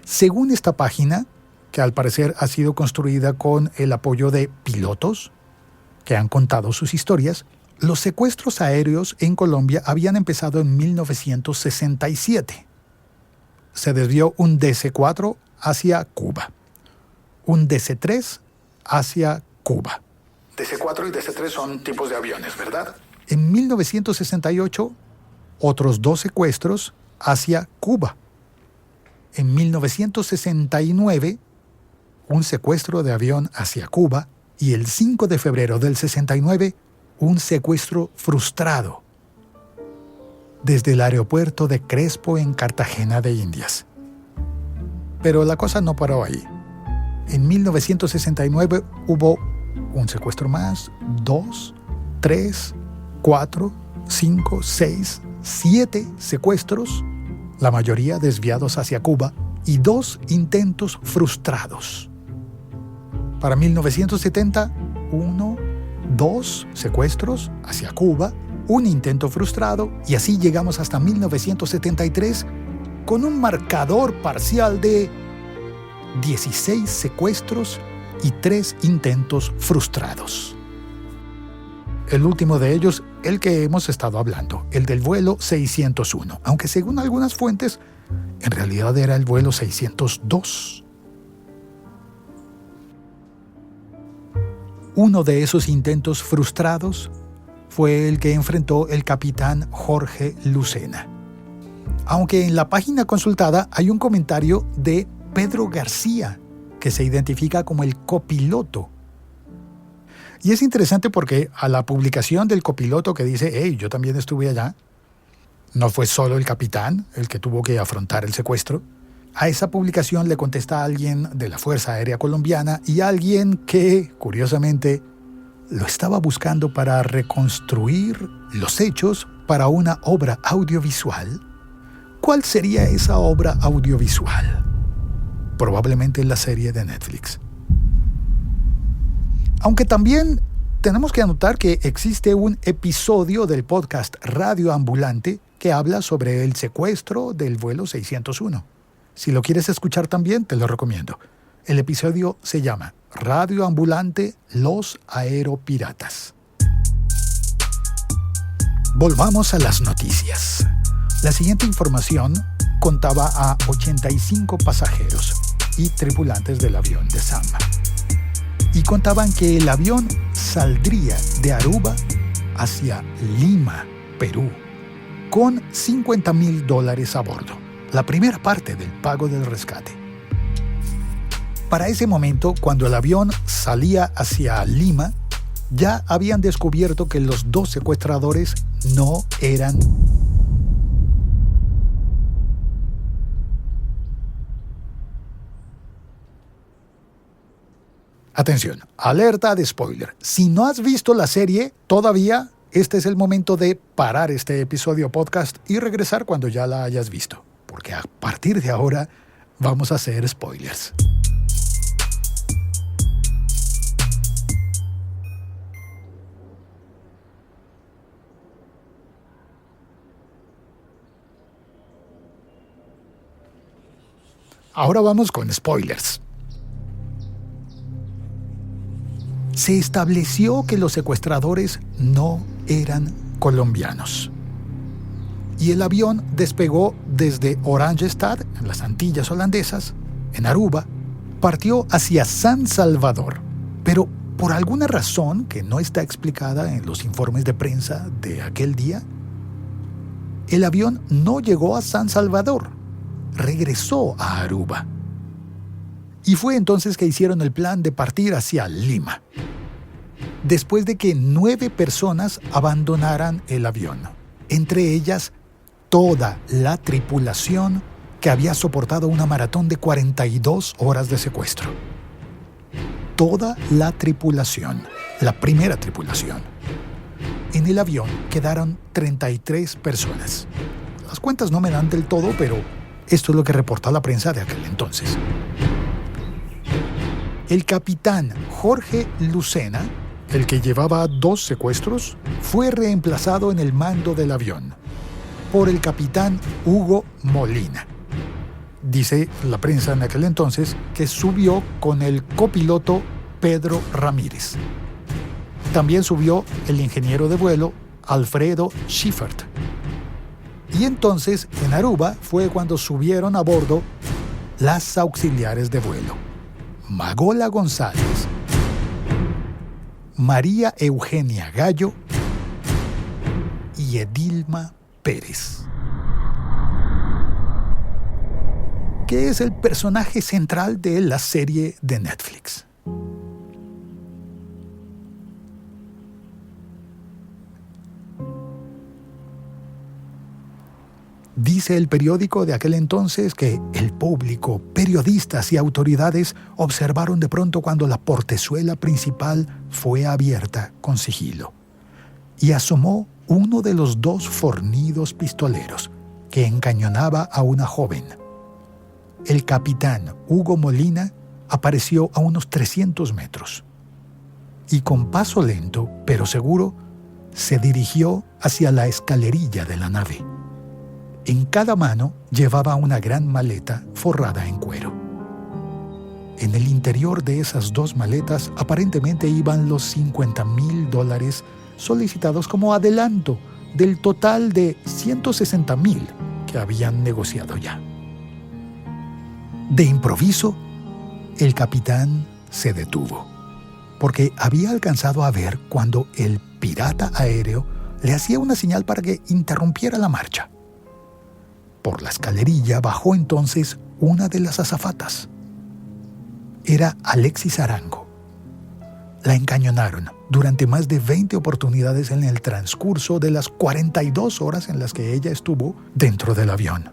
Según esta página, que al parecer ha sido construida con el apoyo de pilotos que han contado sus historias, los secuestros aéreos en Colombia habían empezado en 1967. Se desvió un DC-4 hacia Cuba, un DC-3 hacia Cuba. DC-4 y DC-3 son tipos de aviones, ¿verdad? En 1968, otros 2 secuestros hacia Cuba. En 1969, un secuestro de avión hacia Cuba y el 5 de febrero del 69, un secuestro frustrado desde el aeropuerto de Crespo en Cartagena de Indias. Pero la cosa no paró ahí. En 1969 hubo un secuestro más, 2, 3, 4, 5, 6, 7 secuestros, la mayoría desviados hacia Cuba, y 2 intentos frustrados. Para 1970, 1, 2 secuestros hacia Cuba, un intento frustrado, y así llegamos hasta 1973 con un marcador parcial de 16 secuestros y 3 intentos frustrados. El último de ellos, el que hemos estado hablando, el del vuelo 601, aunque según algunas fuentes, en realidad era el vuelo 602. Uno de esos intentos frustrados fue el que enfrentó el capitán Jorge Lucena. Aunque en la página consultada hay un comentario de Pedro García, que se identifica como el copiloto. Y es interesante porque a la publicación del copiloto que dice, hey, yo también estuve allá, no fue solo el capitán el que tuvo que afrontar el secuestro. A esa publicación le contesta alguien de la Fuerza Aérea Colombiana y alguien que, curiosamente, lo estaba buscando para reconstruir los hechos para una obra audiovisual. ¿Cuál sería esa obra audiovisual? Probablemente la serie de Netflix. Aunque también tenemos que anotar que existe un episodio del podcast Radio Ambulante que habla sobre el secuestro del vuelo 601. Si lo quieres escuchar también, te lo recomiendo. El episodio se llama Radio Ambulante, los aeropiratas. Volvamos a las noticias. La siguiente información contaba a 85 pasajeros y tripulantes del avión de Sam. Y contaban que el avión saldría de Aruba hacia Lima, Perú, con $50,000 a bordo, la primera parte del pago del rescate. Para ese momento, cuando el avión salía hacia Lima, ya habían descubierto que los dos secuestradores no eran. Atención, alerta de spoiler. Si no has visto la serie todavía, este es el momento de parar este episodio podcast y regresar cuando ya la hayas visto, porque a partir de ahora vamos a hacer spoilers. Ahora vamos con spoilers. Se estableció que los secuestradores no eran colombianos. Y el avión despegó desde Oranjestad, en las Antillas holandesas, en Aruba, partió hacia San Salvador. Pero por alguna razón que no está explicada en los informes de prensa de aquel día, el avión no llegó a San Salvador, regresó a Aruba. Y fue entonces que hicieron el plan de partir hacia Lima, después de que 9 personas abandonaran el avión, entre ellas toda la tripulación que había soportado una maratón de 42 horas de secuestro. Toda la tripulación, la primera tripulación. En el avión quedaron 33 personas. Las cuentas no me dan del todo, pero esto es lo que reportó la prensa de aquel entonces. El capitán Jorge Lucena, el que llevaba 2 secuestros, fue reemplazado en el mando del avión por el capitán Hugo Molina. Dice la prensa en aquel entonces que subió con el copiloto Pedro Ramírez. También subió el ingeniero de vuelo Alfredo Schiffert. Y entonces en Aruba fue cuando subieron a bordo las auxiliares de vuelo: Magola González, María Eugenia Gallo y Edilma Pérez, que es el personaje central de la serie de Netflix. Dice el periódico de aquel entonces que el público, periodistas y autoridades observaron de pronto cuando la portezuela principal fue abierta con sigilo y asomó uno de los 2 fornidos pistoleros que encañonaba a una joven. El capitán Hugo Molina apareció a unos 300 metros y con paso lento pero seguro se dirigió hacia la escalerilla de la nave. En cada mano llevaba una gran maleta forrada en cuero. En el interior de esas 2 maletas aparentemente iban los $50,000 solicitados como adelanto del total de $160,000 que habían negociado ya. De improviso, el capitán se detuvo, porque había alcanzado a ver cuando el pirata aéreo le hacía una señal para que interrumpiera la marcha. Por la escalerilla bajó entonces una de las azafatas. era Alexis Arango. La encañonaron durante más de 20 oportunidades en el transcurso de las 42 horas en las que ella estuvo dentro del avión.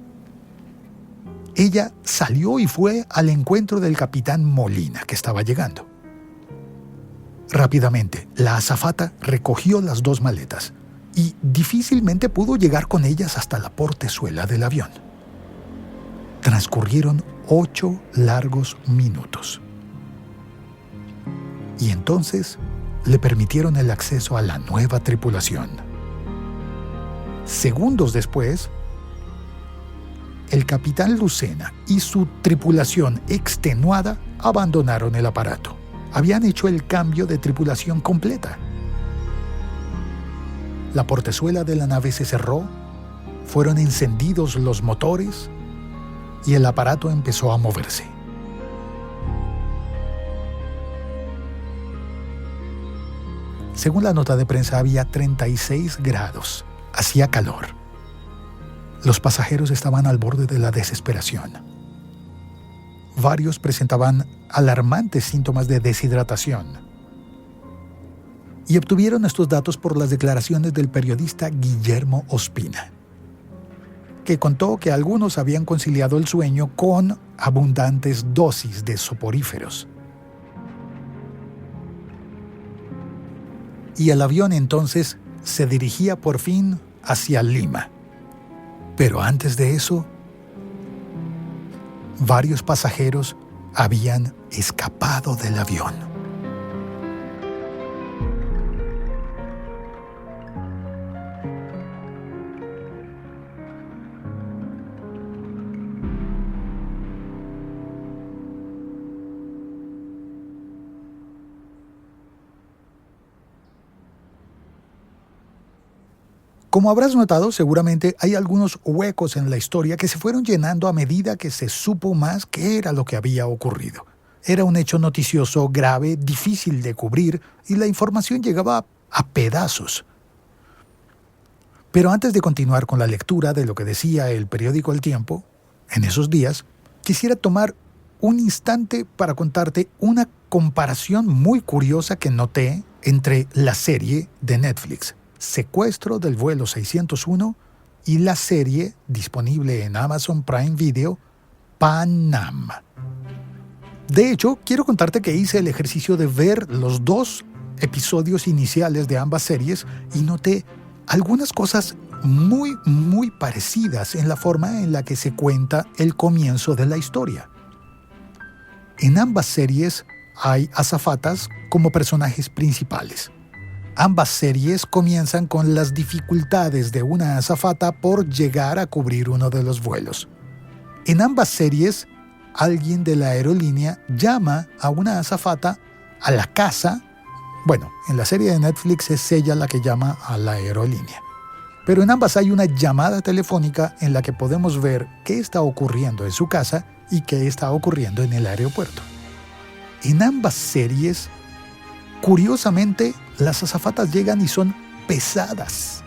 Ella salió y fue al encuentro del capitán Molina, que estaba llegando. Rápidamente, la azafata recogió las 2 maletas y difícilmente pudo llegar con ellas hasta la portezuela del avión. Transcurrieron 8 largos minutos. Y entonces le permitieron el acceso a la nueva tripulación. Segundos después, el capitán Lucena y su tripulación extenuada abandonaron el aparato. Habían hecho el cambio de tripulación completa. La portezuela de la nave se cerró, fueron encendidos los motores y el aparato empezó a moverse. Según la nota de prensa, había 36 grados. Hacía calor. Los pasajeros estaban al borde de la desesperación. Varios presentaban alarmantes síntomas de deshidratación. Y obtuvieron estos datos por las declaraciones del periodista Guillermo Ospina, que contó que algunos habían conciliado el sueño con abundantes dosis de soporíferos. Y el avión entonces se dirigía por fin hacia Lima. Pero antes de eso, varios pasajeros habían escapado del avión. Como habrás notado, seguramente hay algunos huecos en la historia que se fueron llenando a medida que se supo más qué era lo que había ocurrido. Era un hecho noticioso grave, difícil de cubrir, y la información llegaba a pedazos. Pero antes de continuar con la lectura de lo que decía el periódico El Tiempo, en esos días, quisiera tomar un instante para contarte una comparación muy curiosa que noté entre la serie de Netflix, Secuestro del vuelo 601, y la serie disponible en Amazon Prime Video, Pan Am. De hecho, quiero contarte que hice el ejercicio de ver los 2 episodios iniciales de ambas series y noté algunas cosas muy parecidas en la forma en la que se cuenta el comienzo de la historia. En ambas series hay azafatas como personajes principales. Ambas series comienzan con las dificultades de una azafata por llegar a cubrir uno de los vuelos. En ambas series, alguien de la aerolínea llama a una azafata a la casa. Bueno, en la serie de Netflix es ella la que llama a la aerolínea. Pero en ambas hay una llamada telefónica en la que podemos ver qué está ocurriendo en su casa y qué está ocurriendo en el aeropuerto. En ambas series, curiosamente, las azafatas llegan y son pesadas.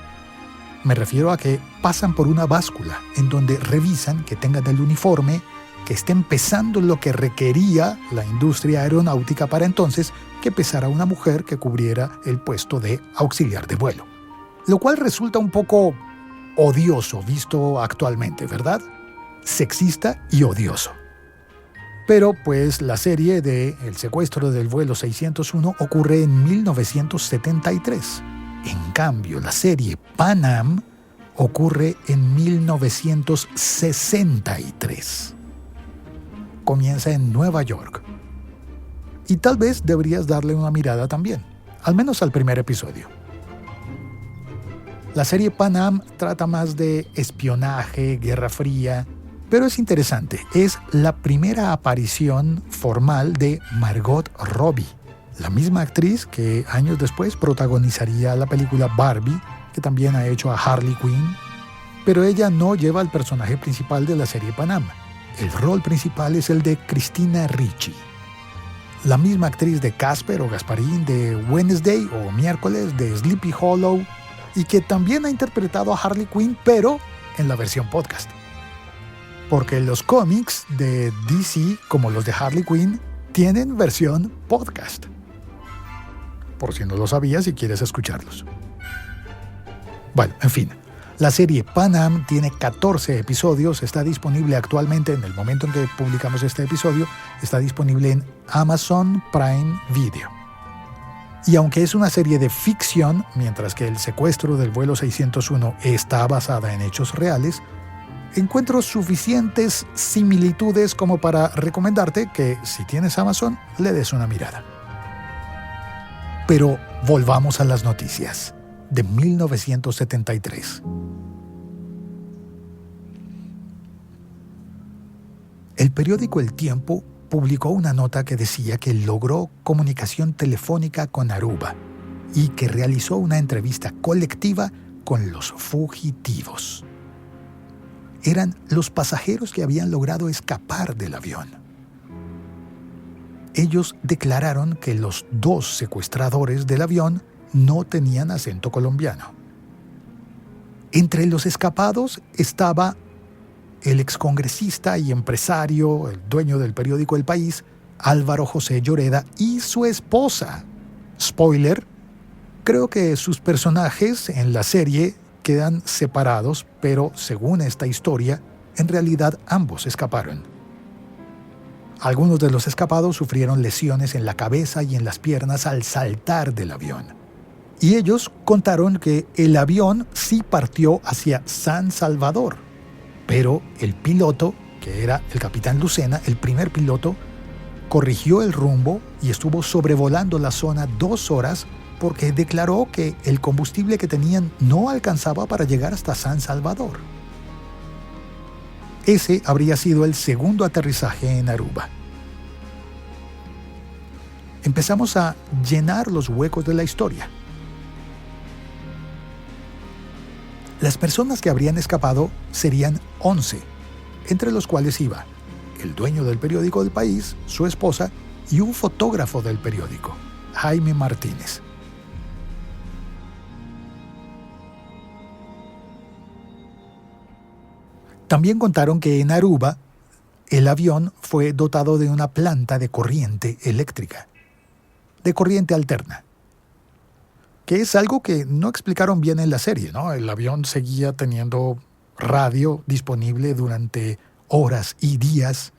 Me refiero a que pasan por una báscula en donde revisan que tengan el uniforme, que estén pesando lo que requería la industria aeronáutica para entonces que pesara una mujer que cubriera el puesto de auxiliar de vuelo. Lo cual resulta un poco odioso visto actualmente, ¿verdad? Sexista y odioso. Pero pues la serie de El secuestro del vuelo 601 ocurre en 1973. En cambio, la serie Pan Am ocurre en 1963. Comienza en Nueva York. Y tal vez deberías darle una mirada también, al menos al primer episodio. La serie Pan Am trata más de espionaje, Guerra Fría, pero es interesante. Es la primera aparición formal de Margot Robbie, la misma actriz que años después protagonizaría la película Barbie, que también ha hecho a Harley Quinn, pero ella no lleva el personaje principal de la serie Pan Am. El rol principal es el de Christina Ricci, la misma actriz de Casper o Gasparín, de Wednesday o Miércoles, de Sleepy Hollow, y que también ha interpretado a Harley Quinn, pero en la versión podcast. Porque los cómics de DC, como los de Harley Quinn, tienen versión podcast. Por si no lo sabías y quieres escucharlos. Bueno, en fin. La serie Pan Am tiene 14 episodios, está disponible actualmente, en el momento en que publicamos este episodio, está disponible en Amazon Prime Video. Y aunque es una serie de ficción, mientras que el secuestro del vuelo 601 está basada en hechos reales, encuentro suficientes similitudes como para recomendarte que, si tienes Amazon, le des una mirada. Pero volvamos a las noticias de 1973. El periódico El Tiempo publicó una nota que decía que logró comunicación telefónica con Aruba y que realizó una entrevista colectiva con los fugitivos. Eran los pasajeros que habían logrado escapar del avión. Ellos declararon que los dos secuestradores del avión no tenían acento colombiano. Entre los escapados estaba el excongresista y empresario, el dueño del periódico El País, Álvaro José Lloreda, y su esposa. Spoiler, creo que sus personajes en la serie quedan separados, pero según esta historia, en realidad ambos escaparon. Algunos de los escapados sufrieron lesiones en la cabeza y en las piernas al saltar del avión. Y ellos contaron que el avión sí partió hacia San Salvador, pero el piloto, que era el capitán Lucena, el primer piloto, corrigió el rumbo y estuvo sobrevolando la zona 2 horas porque declaró que el combustible que tenían no alcanzaba para llegar hasta San Salvador. Ese habría sido el segundo aterrizaje en Aruba. Empezamos a llenar los huecos de la historia. Las personas que habrían escapado serían 11, entre los cuales iba el dueño del periódico El País, su esposa y un fotógrafo del periódico, Jaime Martínez. También contaron que en Aruba el avión fue dotado de una planta de corriente eléctrica, de corriente alterna, que es algo que no explicaron bien en la serie, ¿no? El avión seguía teniendo radio disponible durante horas y días.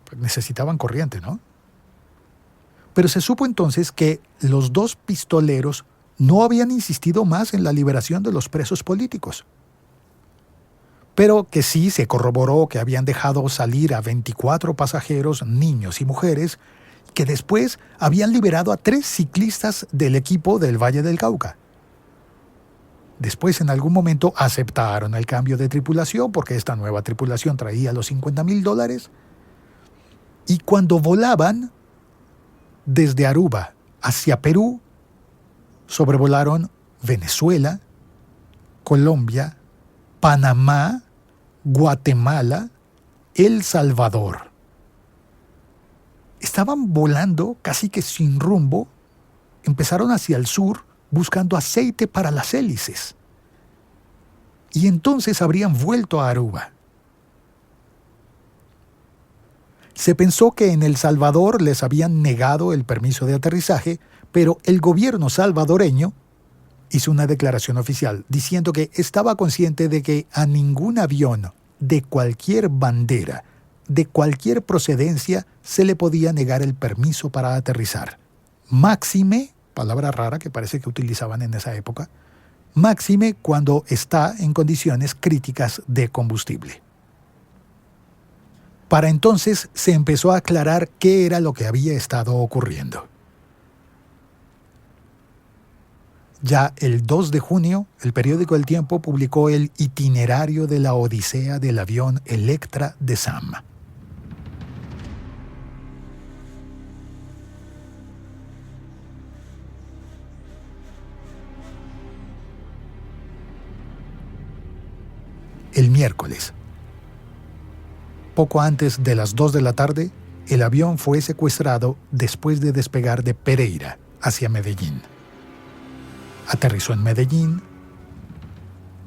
Pues necesitaban corriente, ¿no? Pero se supo entonces que los dos pistoleros no habían insistido más en la liberación de los presos políticos, pero que sí se corroboró que habían dejado salir a 24 pasajeros, niños y mujeres, que después habían liberado a 3 ciclistas del equipo del Valle del Cauca. Después, en algún momento, aceptaron el cambio de tripulación porque esta nueva tripulación traía los $50,000. Y cuando volaban desde Aruba hacia Perú, sobrevolaron Venezuela, Colombia, Panamá, Guatemala, El Salvador. Estaban volando casi que sin rumbo, empezaron hacia el sur buscando aceite para las hélices. Y entonces habrían vuelto a Aruba. Se pensó que en El Salvador les habían negado el permiso de aterrizaje, pero el gobierno salvadoreño hizo una declaración oficial diciendo que estaba consciente de que a ningún avión de cualquier bandera, de cualquier procedencia, se le podía negar el permiso para aterrizar. Máxime, palabra rara que parece que utilizaban en esa época, máxime cuando está en condiciones críticas de combustible. Para entonces se empezó a aclarar qué era lo que había estado ocurriendo. Ya el 2 de junio, el periódico El Tiempo publicó el itinerario de la odisea del avión Electra de Sam. El miércoles, poco antes de las 2 de la tarde, el avión fue secuestrado después de despegar de Pereira hacia Medellín. Aterrizó en Medellín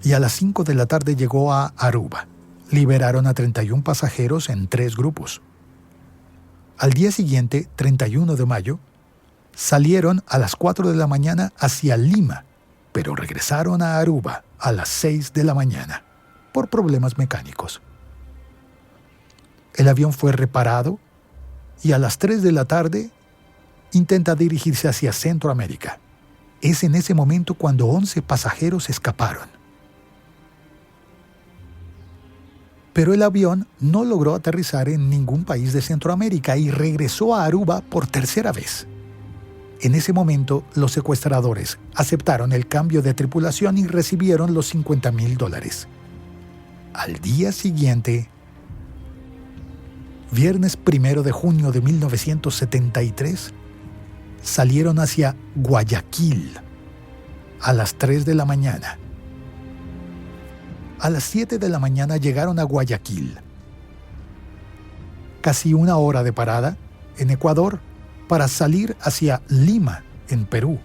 y a las 5 de la tarde llegó a Aruba. Liberaron a 31 pasajeros en 3 grupos. Al día siguiente, 31 de mayo, salieron a las 4 de la mañana hacia Lima, pero regresaron a Aruba a las 6 de la mañana por problemas mecánicos. El avión fue reparado y a las 3 de la tarde intenta dirigirse hacia Centroamérica. Es en ese momento cuando 11 pasajeros escaparon. Pero el avión no logró aterrizar en ningún país de Centroamérica y regresó a Aruba por tercera vez. En ese momento, los secuestradores aceptaron el cambio de tripulación y recibieron los $50,000. Al día siguiente, viernes 1 de junio de 1973, salieron hacia Guayaquil a las 3 de la mañana. A las 7 de la mañana llegaron a Guayaquil. Casi una hora de parada en Ecuador para salir hacia Lima, en Perú,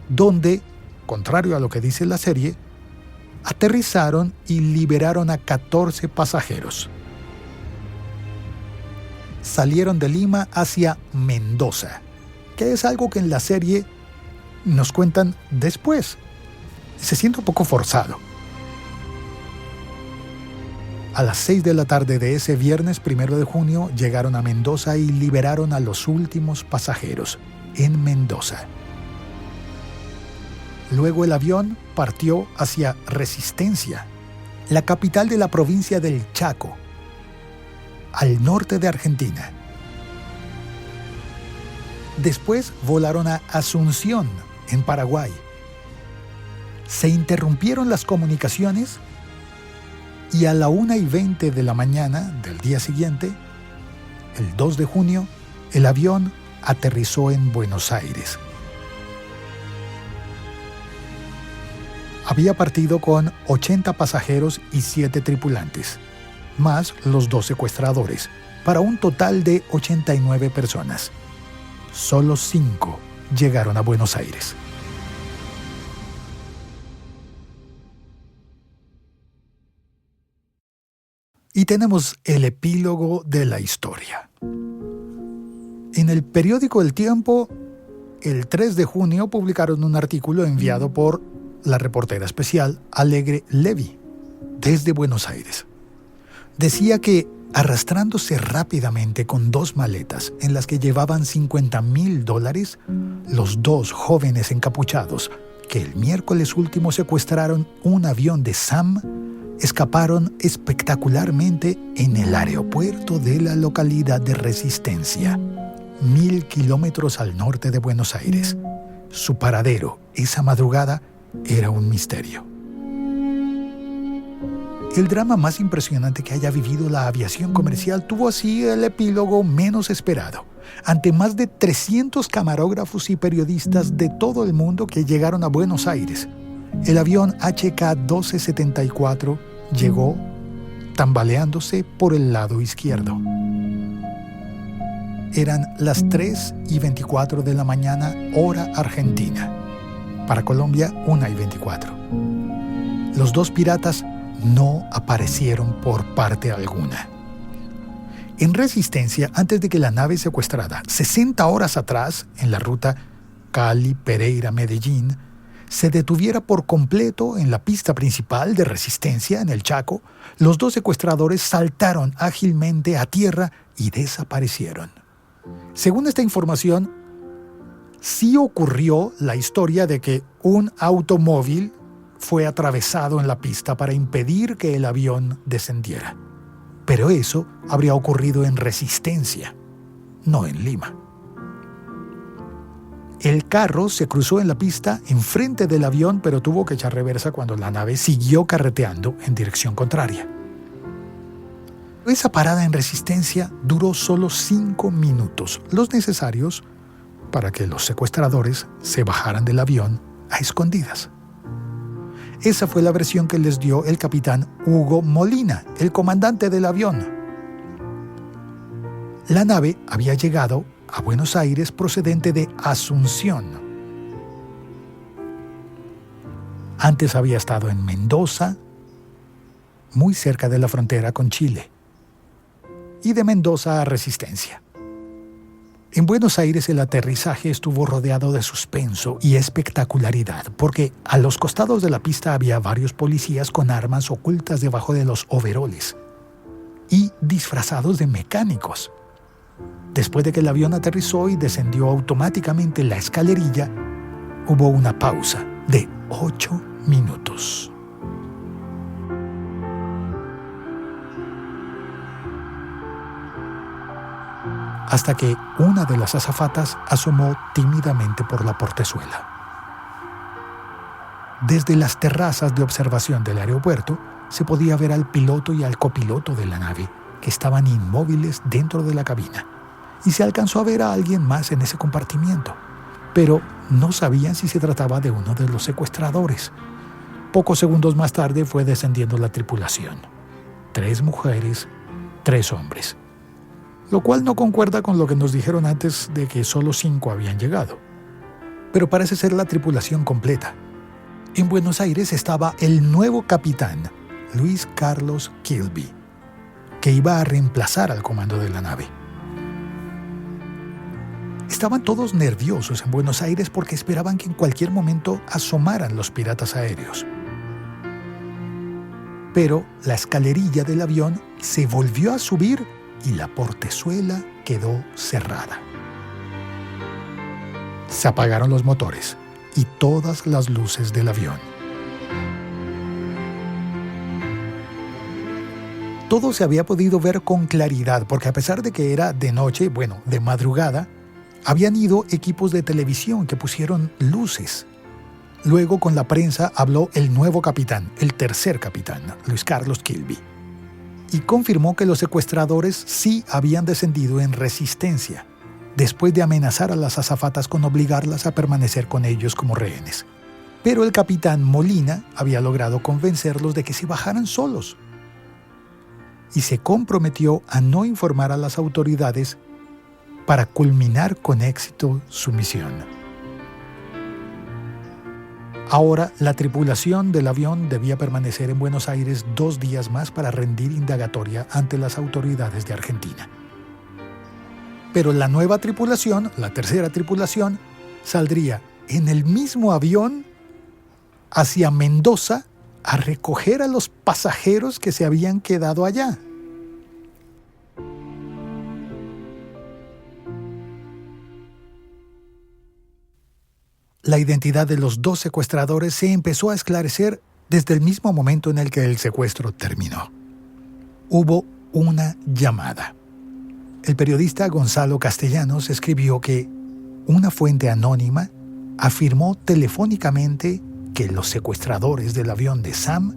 donde, contrario a lo que dice la serie, aterrizaron y liberaron a 14 pasajeros. Salieron de Lima hacia Mendoza, que es algo que en la serie nos cuentan después. Se siente un poco forzado. A las 6 de la tarde de ese viernes 1 de junio llegaron a Mendoza y liberaron a los últimos pasajeros en Mendoza. Luego el avión partió hacia Resistencia, la capital de la provincia del Chaco, al norte de Argentina. Después volaron a Asunción, en Paraguay. Se interrumpieron las comunicaciones y a la 1:20 de la mañana del día siguiente, el 2 de junio, el avión aterrizó en Buenos Aires. Había partido con 80 pasajeros y 7 tripulantes, más los 2 secuestradores, para un total de 89 personas. Solo 5 llegaron a Buenos Aires. Y tenemos el epílogo de la historia. En el periódico El Tiempo, el 3 de junio publicaron un artículo enviado por la reportera especial Alegre Levy, desde Buenos Aires. Decía que, arrastrándose rápidamente con 2 maletas en las que llevaban $50,000, los 2 jóvenes encapuchados que el miércoles último secuestraron un avión de SAM escaparon espectacularmente en el aeropuerto de la localidad de Resistencia, 1,000 kilómetros al norte de Buenos Aires. Su paradero esa madrugada era un misterio. El drama más impresionante que haya vivido la aviación comercial tuvo así el epílogo menos esperado, ante más de 300 camarógrafos y periodistas de todo el mundo que llegaron a Buenos Aires. El avión HK-1274 llegó tambaleándose por el lado izquierdo. Eran las 3:24 de la mañana, hora argentina. Para Colombia, 1:24. Los 2 piratas no aparecieron por parte alguna. En Resistencia, antes de que la nave secuestrada, 60 horas atrás, en la ruta Cali-Pereira-Medellín, se detuviera por completo en la pista principal de Resistencia, en el Chaco, los 2 secuestradores saltaron ágilmente a tierra y desaparecieron. Según esta información, sí ocurrió la historia de que un automóvil fue atravesado en la pista para impedir que el avión descendiera. Pero eso habría ocurrido en Resistencia, no en Lima. El carro se cruzó en la pista enfrente del avión, pero tuvo que echar reversa cuando la nave siguió carreteando en dirección contraria. Esa parada en Resistencia duró solo 5 minutos, los necesarios para que los secuestradores se bajaran del avión a escondidas. Esa fue la versión que les dio el capitán Hugo Molina, el comandante del avión. La nave había llegado a Buenos Aires procedente de Asunción. Antes había estado en Mendoza, muy cerca de la frontera con Chile, y de Mendoza a Resistencia. En Buenos Aires el aterrizaje estuvo rodeado de suspenso y espectacularidad, porque a los costados de la pista había varios policías con armas ocultas debajo de los overoles y disfrazados de mecánicos. Después de que el avión aterrizó y descendió automáticamente la escalerilla, hubo una pausa de 8 minutos. Hasta que una de las azafatas asomó tímidamente por la portezuela. Desde las terrazas de observación del aeropuerto se podía ver al piloto y al copiloto de la nave, que estaban inmóviles dentro de la cabina, y se alcanzó a ver a alguien más en ese compartimiento, pero no sabían si se trataba de uno de los secuestradores. Pocos segundos más tarde fue descendiendo la tripulación. 3 mujeres, 3 hombres. Lo cual no concuerda con lo que nos dijeron antes de que solo 5 habían llegado. Pero parece ser la tripulación completa. En Buenos Aires estaba el nuevo capitán, Luis Carlos Kilby, que iba a reemplazar al comando de la nave. Estaban todos nerviosos en Buenos Aires porque esperaban que en cualquier momento asomaran los piratas aéreos. Pero la escalerilla del avión se volvió a subir y la portezuela quedó cerrada. Se apagaron los motores y todas las luces del avión. Todo se había podido ver con claridad porque a pesar de que era de noche, de madrugada, habían ido equipos de televisión que pusieron luces. Luego con la prensa habló el nuevo capitán, el tercer capitán, Luis Carlos Kilby, y confirmó que los secuestradores sí habían descendido en resistencia, después de amenazar a las azafatas con obligarlas a permanecer con ellos como rehenes. Pero el capitán Molina había logrado convencerlos de que se bajaran solos y se comprometió a no informar a las autoridades para culminar con éxito su misión. Ahora, la tripulación del avión debía permanecer en Buenos Aires 2 días más para rendir indagatoria ante las autoridades de Argentina. Pero la nueva tripulación, la tercera tripulación, saldría en el mismo avión hacia Mendoza a recoger a los pasajeros que se habían quedado allá. La identidad de los 2 secuestradores se empezó a esclarecer desde el mismo momento en el que el secuestro terminó. Hubo una llamada. El periodista Gonzalo Castellanos escribió que una fuente anónima afirmó telefónicamente que los secuestradores del avión de Sam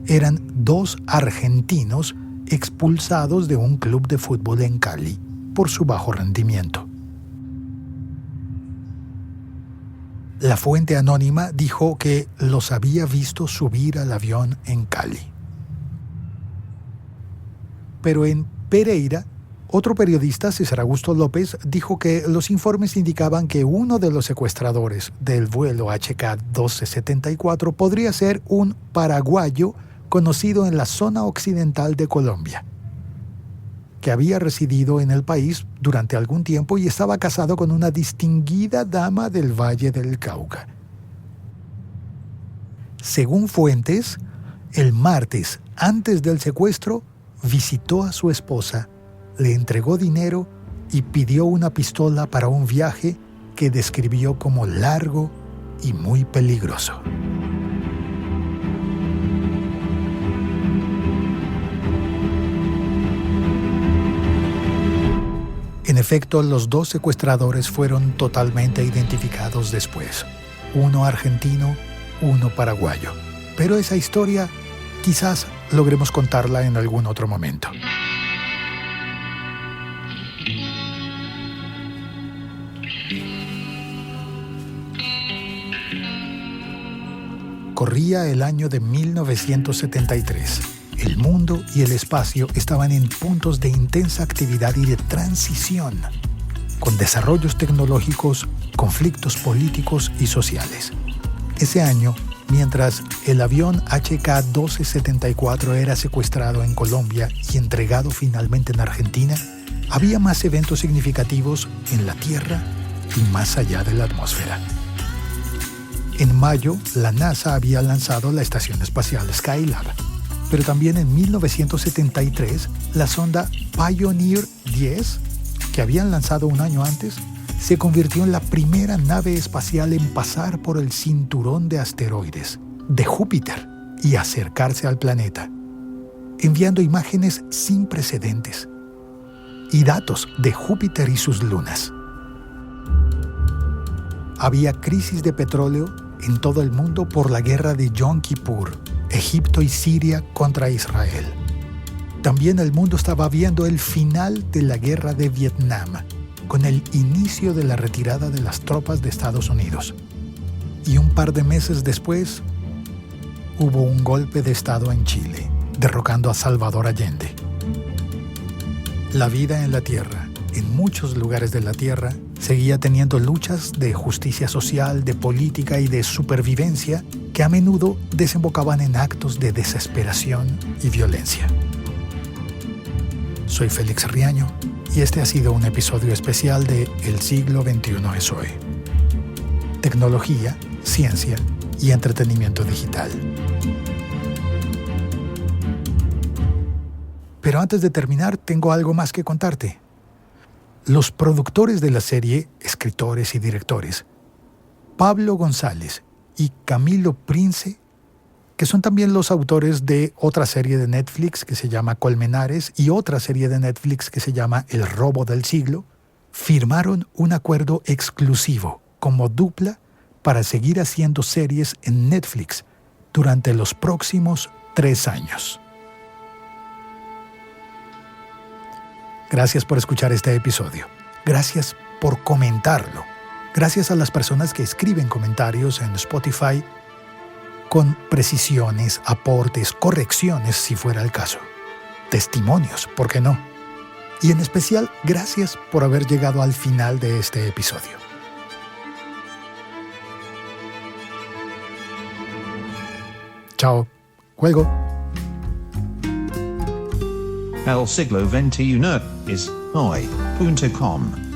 eran 2 argentinos expulsados de un club de fútbol en Cali por su bajo rendimiento. La fuente anónima dijo que los había visto subir al avión en Cali. Pero en Pereira, otro periodista, César Augusto López, dijo que los informes indicaban que uno de los secuestradores del vuelo HK-1274 podría ser un paraguayo conocido en la zona occidental de Colombia, que había residido en el país durante algún tiempo y estaba casado con una distinguida dama del Valle del Cauca. Según fuentes, el martes, antes del secuestro, visitó a su esposa, le entregó dinero y pidió una pistola para un viaje que describió como largo y muy peligroso. En efecto, los 2 secuestradores fueron totalmente identificados después. Uno argentino, uno paraguayo. Pero esa historia quizás logremos contarla en algún otro momento. Corría el año de 1973. El mundo y el espacio estaban en puntos de intensa actividad y de transición, con desarrollos tecnológicos, conflictos políticos y sociales. Ese año, mientras el avión HK-1274 era secuestrado en Colombia y entregado finalmente en Argentina, Había más eventos significativos en la Tierra y más allá de la atmósfera. En mayo, la NASA había lanzado la estación espacial Skylab, pero también en 1973, la sonda Pioneer 10, que habían lanzado un año antes, se convirtió en la primera nave espacial en pasar por el cinturón de asteroides de Júpiter y acercarse al planeta, enviando imágenes sin precedentes y datos de Júpiter y sus lunas. Había crisis de petróleo en todo el mundo por la guerra de Yom Kippur, Egipto y Siria contra Israel. También el mundo estaba viendo el final de la guerra de Vietnam, con el inicio de la retirada de las tropas de Estados Unidos. Y un par de meses después, hubo un golpe de Estado en Chile, derrocando a Salvador Allende. La vida en la Tierra, en muchos lugares de la Tierra, seguía teniendo luchas de justicia social, de política y de supervivencia que a menudo desembocaban en actos de desesperación y violencia. Soy Félix Riaño y este ha sido un episodio especial de El siglo XXI es hoy. Tecnología, ciencia y entretenimiento digital. Pero antes de terminar, tengo algo más que contarte. Los productores de la serie, escritores y directores, Pablo González y Camilo Prince, que son también los autores de otra serie de Netflix que se llama Colmenares y otra serie de Netflix que se llama El robo del siglo, firmaron un acuerdo exclusivo como dupla para seguir haciendo series en Netflix durante los próximos 3 años. Gracias por escuchar este episodio. Gracias por comentarlo. Gracias a las personas que escriben comentarios en Spotify con precisiones, aportes, correcciones si fuera el caso. Testimonios, ¿por qué no? Y en especial, gracias por haber llegado al final de este episodio. Chao. Cuelgo. El siglo XXI es hoy.com.